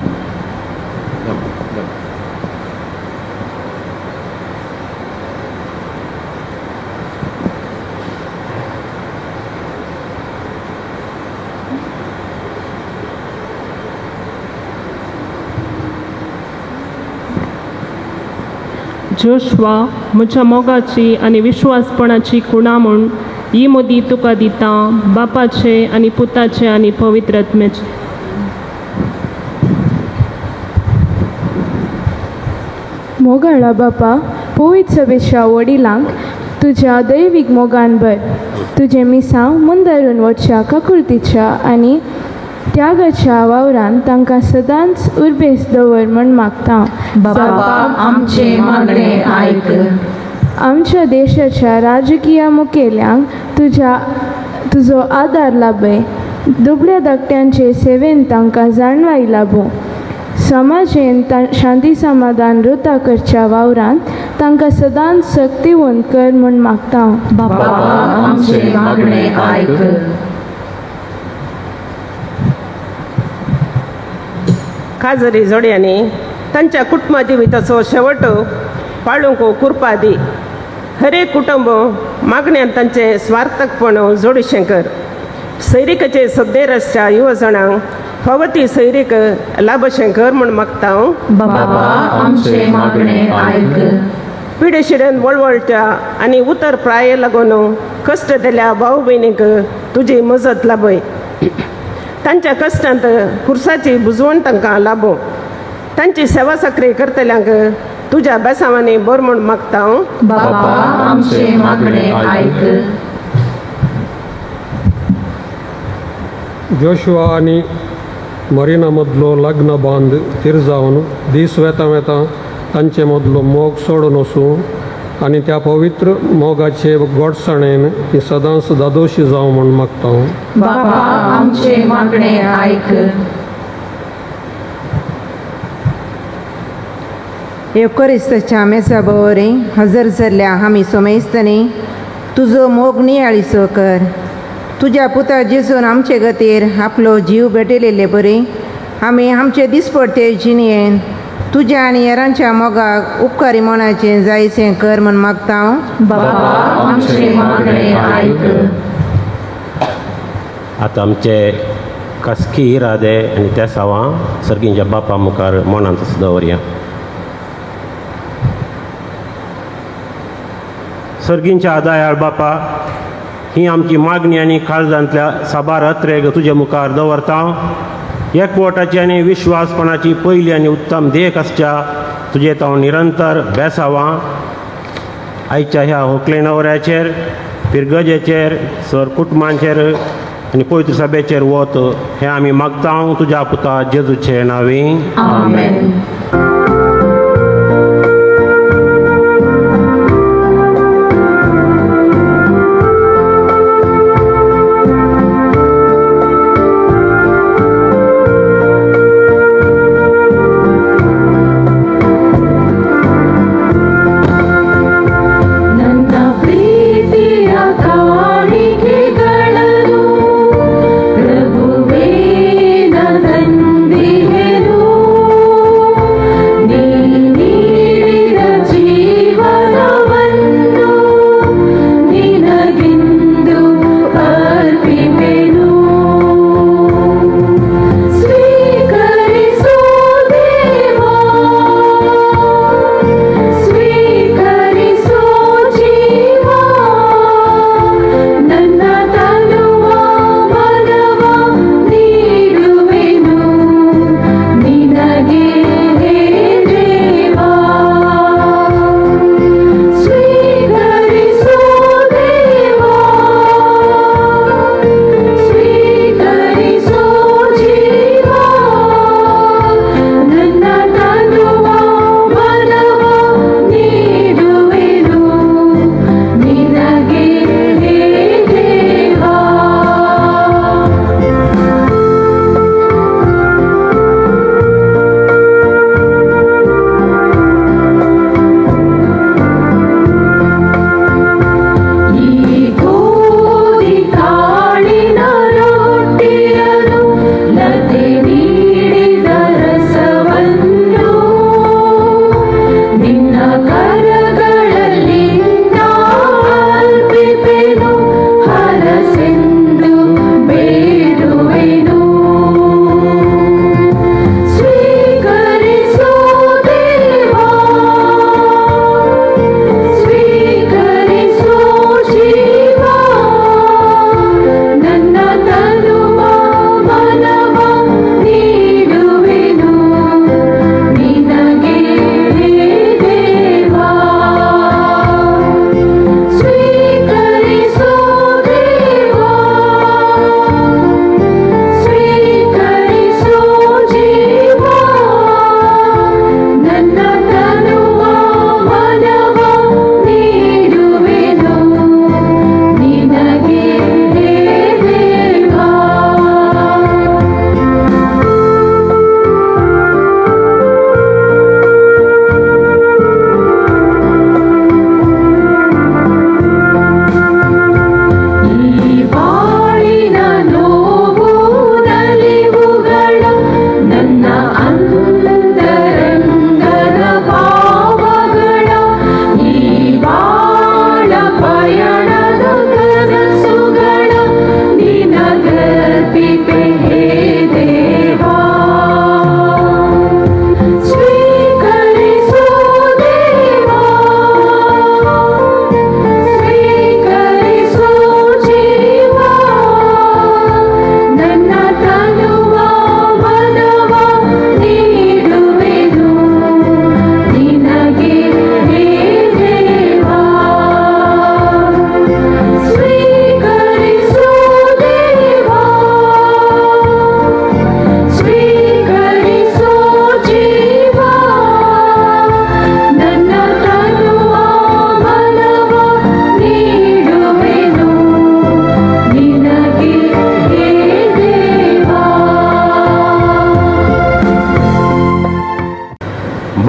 जोशवा म्हज्या मोगाची आनी विश्वासपणाची खुणा म्हूण ही मोदी तुका दिता. बापाचे आनी पुताचे आनी पवित्र आत्म्याचे. मोगाळा बापा, पवित्र सभेच्या वडिलांक तुज्या दैवीक मोगान भर. तुजे मिसांव मुंदरून वचच्या काकुळतीच्या आनी त्यागाच्या वावरान तांकां सदांच उर्बेस दवर म्हण मागता. बाबा, आमचे मागणे आयक. आमच्या देशाच्या राजकीय मुखेल्यांक तुजो आदार लाभय. दुबळ्या धाकट्यांचे सेवेन तांकां जाणवाई लाभो. समाजेन शांती समाधान रुता करच्या वावरांत तांकां सदांच सक्तीवन कर म्हूण मागता. बाबा, आमचे मागणे आयक. काजरी जोड्यांनी तांच्या कुटुंबा जिविताचो शेवट पाळूंक कृपा दी. हरेक कुटुंब मागण्यान तांचे स्वार्थकपण जोडशें कर. सैरीकाचे सद्दे रस्त्या युवजणांक फावती सैरीक लाभशें कर म्हूण मागता. बाबा, आमचे मागणे आयक. पिडेशिडेन वळवळच्या आनी उतर प्राये लागून कश्ट दिल्या भाऊ भयणीक तुजी मजत लाभय. तांच्या कश्टांत खुर्साची बुजवण तांकां लाभो. तांची सेवा साकरी करतल्यांक तुज्या बेसांवांनी बर म्हूण मागता. बाबा, आमचे मागणे आयक. जोशुआ आनी मरिना मदलो लग्न बांद तिर जावन दीस वेता वेता तांचे मदलो मोग सोडून वचूं आनी त्या पवित्र मोगाचे गोडसाणेन ही सदांच दादोशी जावं म्हूण मागता. बाबा, आमचे मागणे आयक. एवकरिस्ताच्या मेसा बवरी हजर जाल्ल्या आमी सोमेस्तांनी तुजो मोग नियाळीचो कर. तुज्या पुता जेजून आमचे गतीर आपलो जीव भेटयलेले बरी आमी आमचे दिसपडते जिणयेन तुज्या आनी हेरांच्या मोगाक उपकारी मनाचें जायचें कर म्हूण मागता. बाबा, आमचे मागणे आयक. आतां आमचे खासगी इरादे आनी त्या सावां सर्गींच्या बापा मुखार मनांत दवरया. सर्गींच्या दयाळ बापा, ही आमची मागणी आनी काळजांतल्या साबार अत्रेक तुजे मुखार दवरता. एकवटाची आनी विश्वासपणाची पयली आनी उत्तम देख आसच्या तुजे हांव निरंतर बेसावां आयच्या ह्या होकले नवऱ्याचेर, पिरगजेचेर, सर कुटुंबांचेर आनी पवित्र सभेचेर वत हें आमी मागता तुज्या पुता जेजूचे नांवी. आमेन.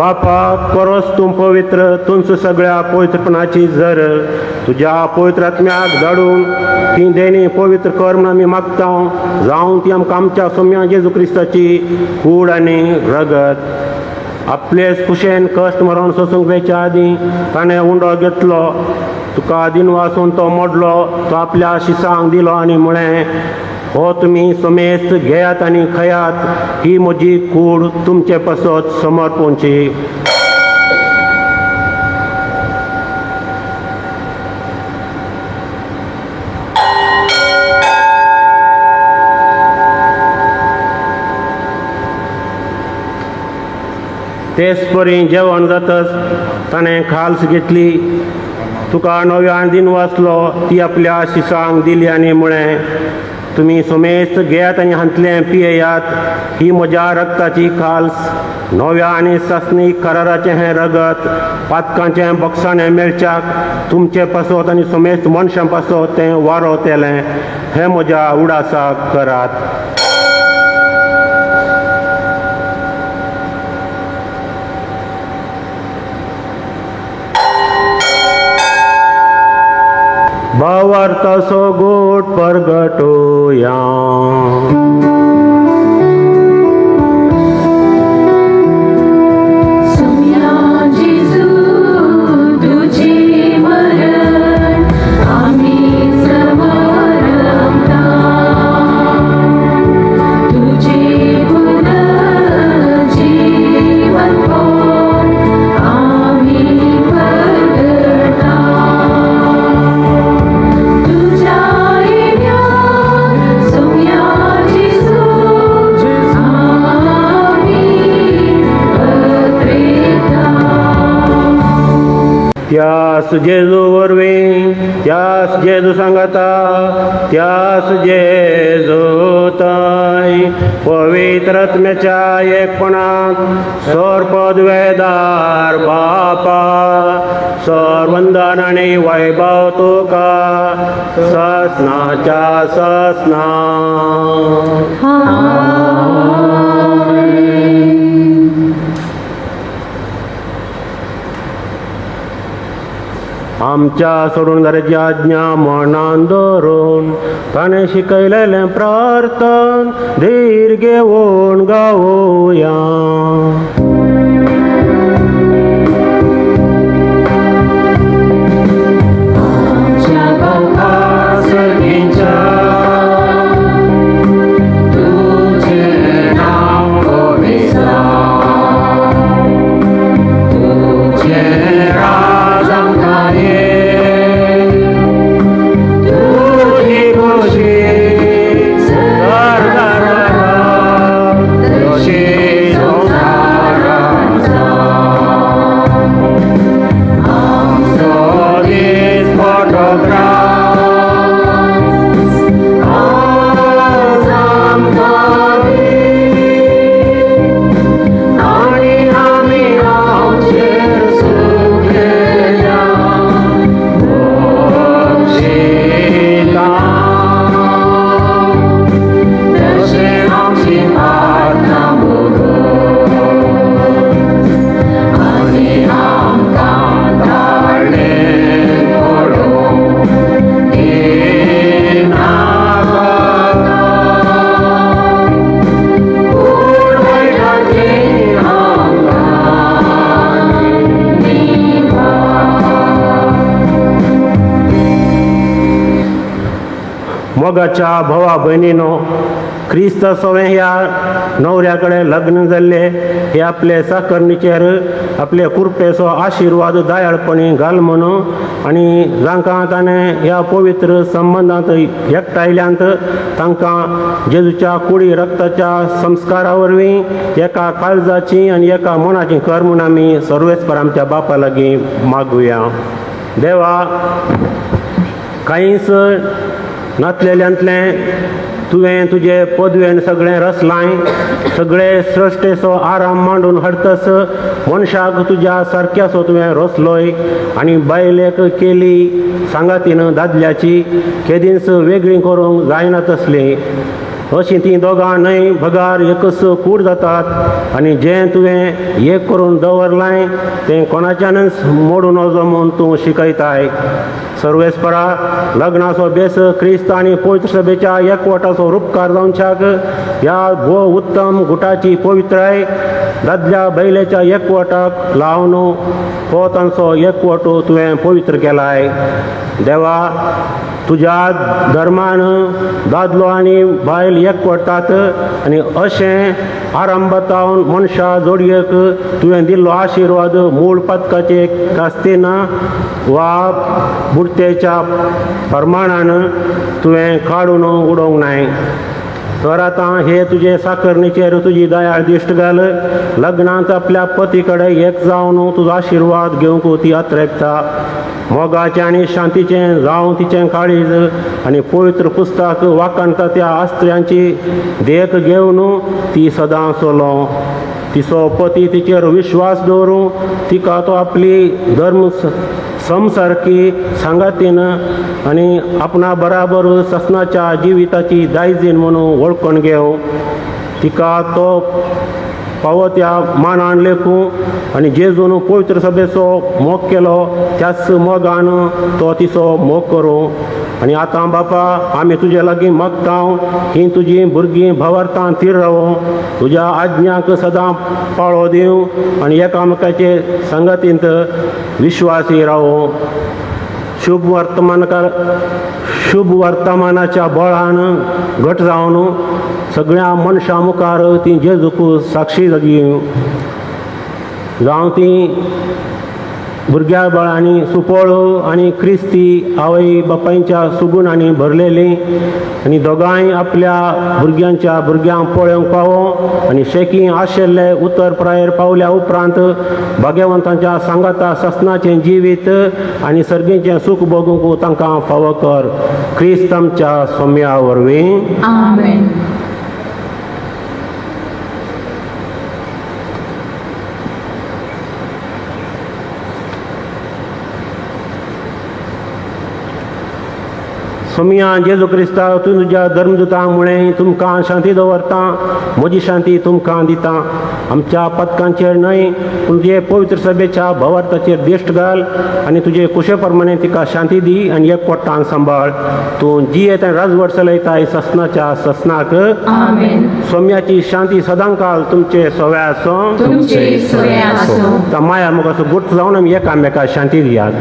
बापा परोस तूं पवित्र तुंच सगळ्या पवित्रपणाची जर तुज्या पवित्र आत्म्याक धाडून ती देणी पवित्र कर म्हूण आमी मागता जावं ती आमकां आमच्या सोम्या जेजू क्रिस्ताची कूड आनी रगत आपलेच कुशेन कश्ट मरण सोसूंक वेच्या आदीं ताणें उंडो घेतलो तुका दिन वाचून तो मोडलो तो आपल्या शिसांक दिलो आनी म्हळें हो तुमी समेस्त घेयात आनी खयात ही म्हजी कूड तुमचे पासत समर्पूंची. तेच परी जेवण जातच ताणें खाल्स घेतली तुका नव्यान दिन वाचलो ती आपल्या शिसांक दिली आनी म्हळें तुमी समेस्त घेयात आनी हांतलें पियेयात ही म्हज्या रक्ताची खाल्स नव्या आनी सासणीक कराराचें हें रगत पातकांचें बक्षाणें मेळच्याक तुमचे पासत आनी समेस्त मनशां पासत तें वारोतेलें हें म्हज्या उडासाक करात. भावार्थाचो गोट परगटोया. त्यास जेजू वरवीं त्यास जेजू सांगता त्यास जेजू थंय पवित्र आत्म्याच्या एकपणाक सरपद वेदार बापा सर्वंदन आनी वैभव तुका ससनाच्या ससना. आमच्या सोडून जाल्याची आज्ञा मनान धरून ताणें शिकयलेलें प्रार्थन धीर घेवन गावोया. मोगाच्या भावा भयणीनो क्रिस्त सोवें ह्या नवऱ्या कडेन लग्न जाल्ले हे आपले साकरणीचेर आपले कुरपेचो आशिर्वाद दयाळपणी घाल म्हणून आनी जांकां ताणें ह्या पवित्र संबंदांत एकठांयल्यांत तांकां जेजूच्या कुडी रक्ताच्या संस्कारा वरवीं एका काळजाची आनी एका मनाची कर म्हूण आमी सर्वेस्पर आमच्या बापा लागीं मागुया. देवा कांयच नातलेल्यांतलें तुवें तुजे पदवेन सगळें रचलाय सगळे सृश्टेचो आराम मांडून हाडटस मनशाक तुज्या सारक्याचो तुवें रचलोय आनी बायलेक केली सांगातीन दादल्याची केदींच वेगळी करूंक जायना तसली. अशीं तीं दोगां न्हय भगार एकच कूड जातात आनी जें तुवें एक करून दवरलां तें कोणाच्यानच मोडून वचो म्हूण तूं शिकयताय. सर्वेस्परा लग्नाचो बेस क्रिस्त आनी पवित्र सभेच्या एकवटाचो उपकार जावच्याक ह्या भोव उत्तम गुटाची पवित्राय दादल्या बैलेच्या एकवटाक लावन हो तांचो एकवटो तुवें पवित्र केलाय. देवा, तुज्या धर्मान दादलो आनी बायल एकवटात आनी अशें आरंभातावन मनशा जोडयेक तुवें दिल्लो आशिर्वाद मूळ पदकाचे कास्तीन वा बुडतेच्या प्रमाणान तुवें काडून उडोवंक नाय. तर आतां हे तुजे साकरणेचेर तुजी दयाळ दिश्ट घाल. लग्नांत आपल्या पती कडेन एक जावन तुजो आशिर्वाद घेवंक ती आत्रेकता. मोगाचें आनी शांतीचें जावं तिचें काळीज आनी पवित्र पुस्तक वाकाणटा त्या अस्त्र्यांची देख घेवन ती सदां चलो. तिचो पती तिचेर विश्वास दवरूं तिका तो आपली धर्म समसारकी सांगातीन आनी आपणा बराबर ससनाच्या जिविताची दायजीन म्हणून वळखून घेवं. तिका तो फावो त्या मानान लेखूं आनी जेजून पवित्र सभेचो मोग केलो त्याच मोगान तो तिचो मोग करूं. आनी आतां बापा आमी तुजे लागीं मागता ही तुजी भुरगीं भावार्थां तीर रावो, तुज्या आज्ञाक सदां पाळो दिवं आनी एकामेकाचे संगतींत विश्वासी रावो. शुभ वर्तमानाच्या बळान घट जावन सगळ्या मनशां मुखार ती जेजूक साक्षी दिवं. जावं ती भुरग्या बळांनी सुपळ आनी क्रिस्ती आवय बापायच्या सुगुणांनी भरलेली आनी दोगांय आपल्या भुरग्यांक पळोवंक पावो आनी शेकी आशिल्ले उतर प्रायर पावल्या उपरांत भाग्यवंतांच्या सांगाता ससनाचें जिवीत आनी सर्गीचें सूख भोगूंक तांकां फावो कर. क्रिस्त आमच्या सोम्या वरवीं. आमेन. सोमिया जेजू क्रिस्ता तूं तुज्या धर्मदुतां मुळे तुमकां शांती दवरता. म्हजी शांती तुमकां दिता. आमच्या पदकांचेर न्हय पूण तुजे पवित्र सभेच्या भवार्थाचेर दिश्ट घाल आनी तुजे कुशे प्रमाणे तिका शांती दी आनी एकवटान सांबाळ. तूं जी येता राजवट चलयताय ससनाच्या ससनाक. आमेन. सोम्याची शांती सदांकाल तुमचे सोव्या आसूं. माया मोगाचो गुट जावन आमी एकामेकाक शांती दियात.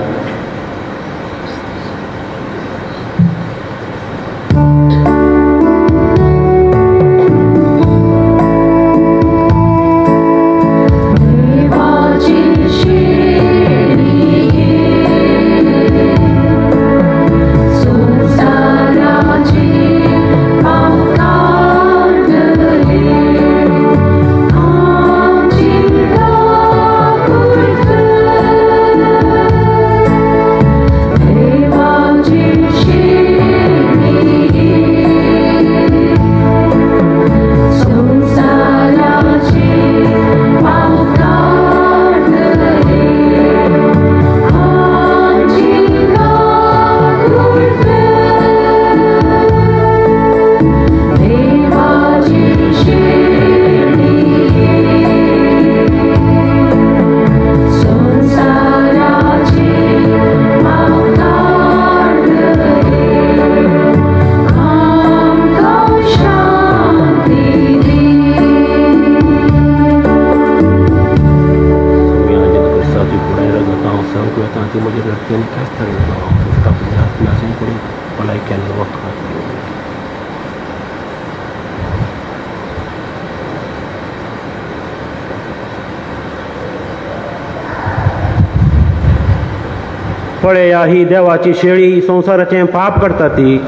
पळया ही देवाची शेळी संवसाराचें पाप करता ती.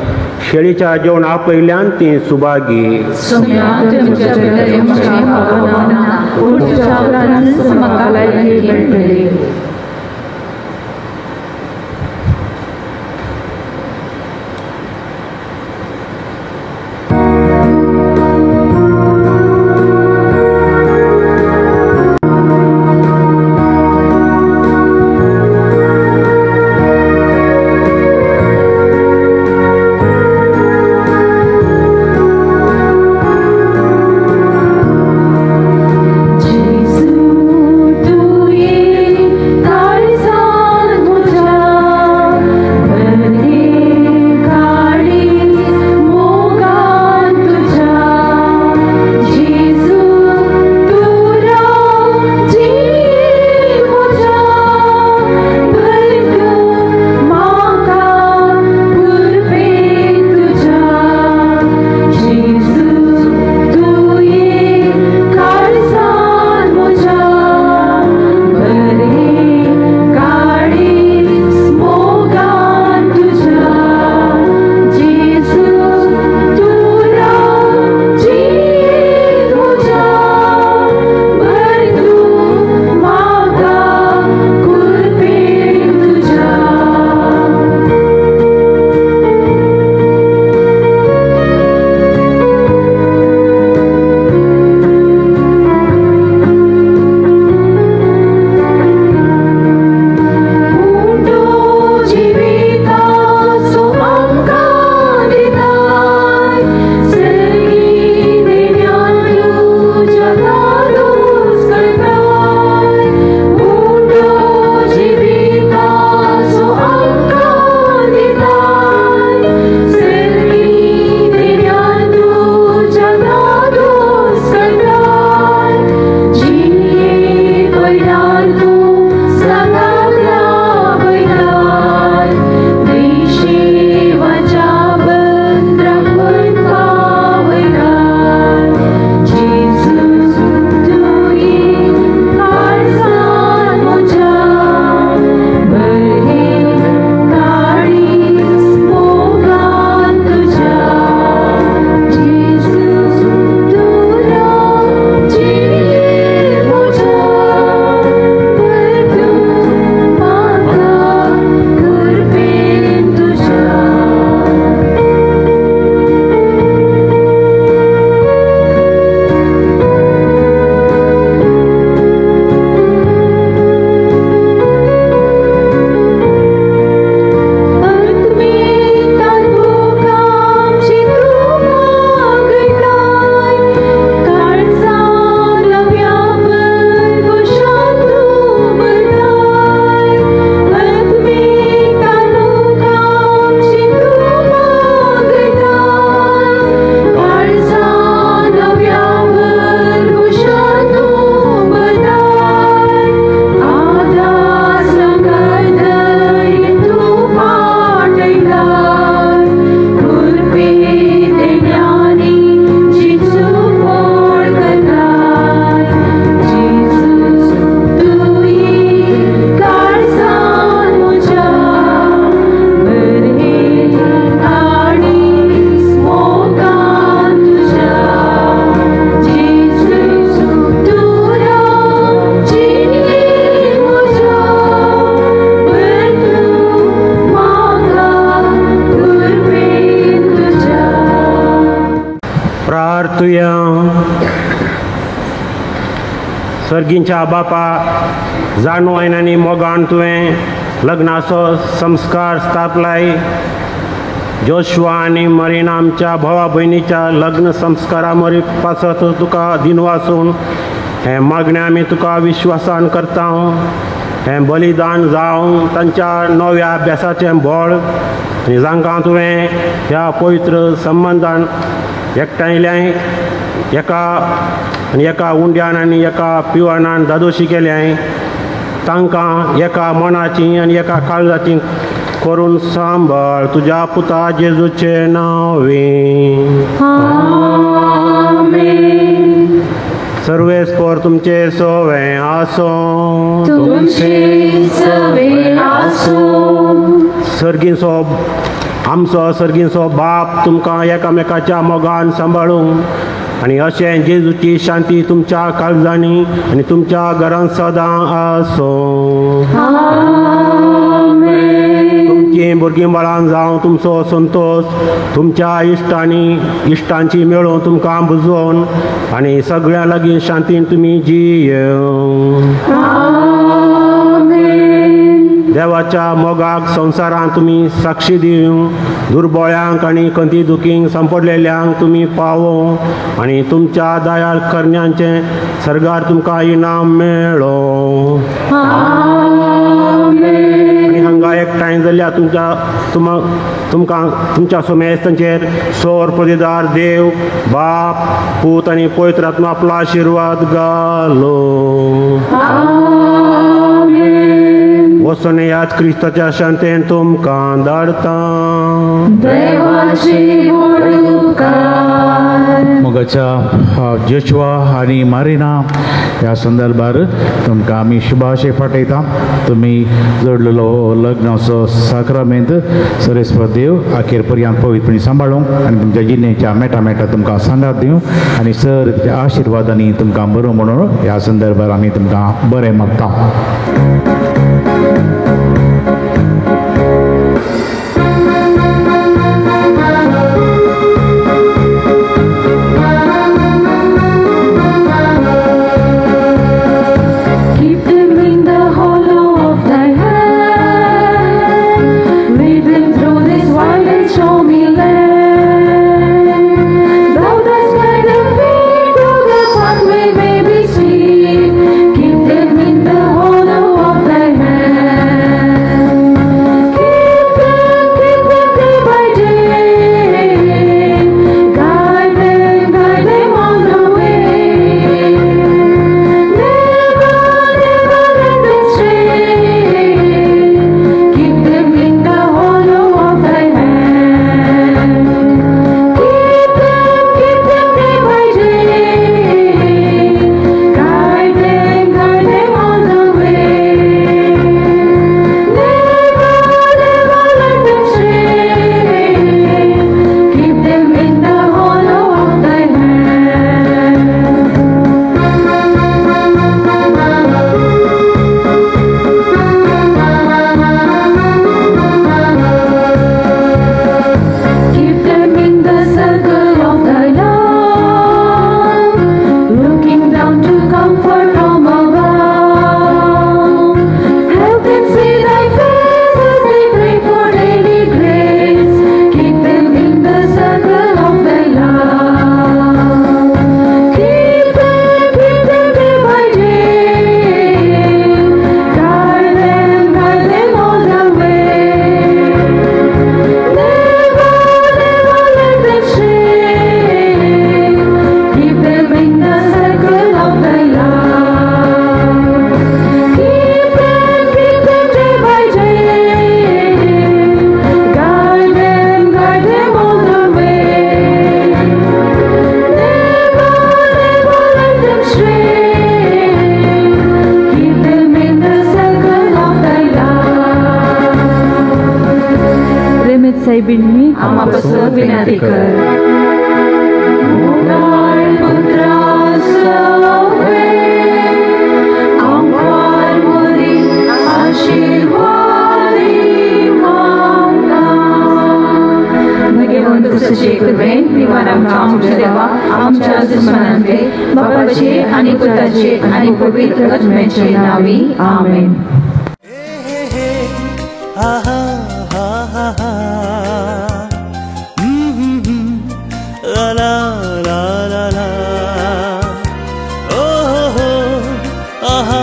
शेळीच्या जेवणा पयल्यान ती सुभागी. हालेलुया. सर्गींच्या बापा जाणून आनी मोगान तुवें लग्नाचो संस्कार स्थापलाय. जोशुआ आनी मरीना आमच्या भावा भयणीच्या लग्न संस्कारा मरी पासत तुका दिनवासून हें मागणें आमी तुका विश्वासान करता. हें बलिदान जावं तांच्या नव्या अभ्यासाचें बळ आनी जांकां तुवें ह्या पवित्र संबंदान एकठांयल्याय एका उंड्यान आनी एका पिवानान दादोशी केल्याय तांकां एका मनाची आनी एका काळजाची करून सांबाळ तुज्या पुता जेजूचे नांवे. सर्वेस्पर तुमचे सोवे आसो. आमचो सर्गीचो बाप तुमकां एकामेकाच्या मोगान सांबाळूंक आनी अशें जेजूची शांती तुमच्या काळजांनी आनी तुमच्या घरांत सदां आसो. तुमची भुरगीं बाळां जावं तुमचो संतोष तुमच्या इश्टांची मेळून तुमकां बुजोवन आनी सगळ्यां लागीं शांतीन तुमी जियो. देवाच्या मोगाक संवसारांत तुमी साक्षी दिवं. दुर्बळ्यांक आनी कंती दुखींक संपडलेल्यांक तुमी पावो आनी तुमच्या दयाळ करण्यांचें सर्गार तुमकां इनाम मेळो. आनी हांगा एकठांय जाल्ल्या तुमकां तुमच्या सुमेस्तांचेर सोर पदवीदार देव बाप पूत आनी पवित्र आत्मा आपलो आशिर्वाद घालो. वचून याद क्रिस्ताच्या शांतेन तुमकां धाडटा. मोगाच्या जोशुआ आनी मारिना ह्या संदर्भार तुमकां आमी शुभाशय फाटयता. तुमी जोडलेलो लग्नाचो साक्रामेंत सरेस्पर देव अखेर पर्यंत पवित्रपणी सांबाळूंक आनी तुमच्या जिणेच्या मेटा तुमकां सांगात दिवं आनी सर आशिर्वादांनी तुमकां बरो म्हणून ह्या संदर्भार आमी तुमकां बरें मागता. साहेबांनी आम्हापासून विनंती कर. भगवान तुझं तुवें निवार आमच्या देवा आमच्या दुश्मनांचे बापाचे आणि पुत्राचे आणि पवित्र आत्म्याचे नावे आमेन. आहा हा हा हा ला ला ला ला ओ हो आहा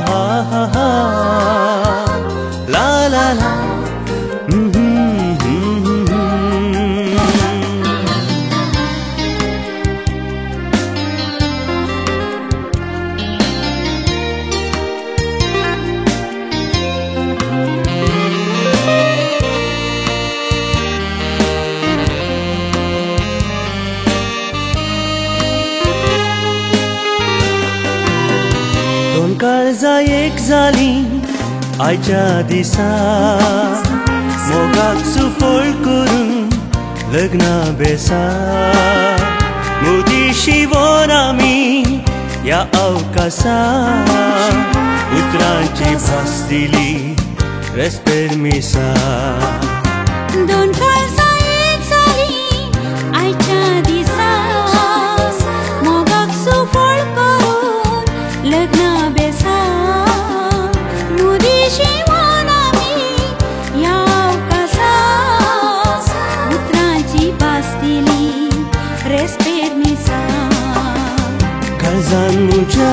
हा हा हा ला ला ला काळजा एक जाली आयच्या दिसा मोगाक सुफोळ करून लग्ना बेसा मोदी शिवोन आमी या अवकाशा उतरांची भास दिली रेस्पेर मिसा. दोन काळजा एक जाली आयच्या दिसा मोगाक सुफोळ करून लग्ना काळजान मुज्या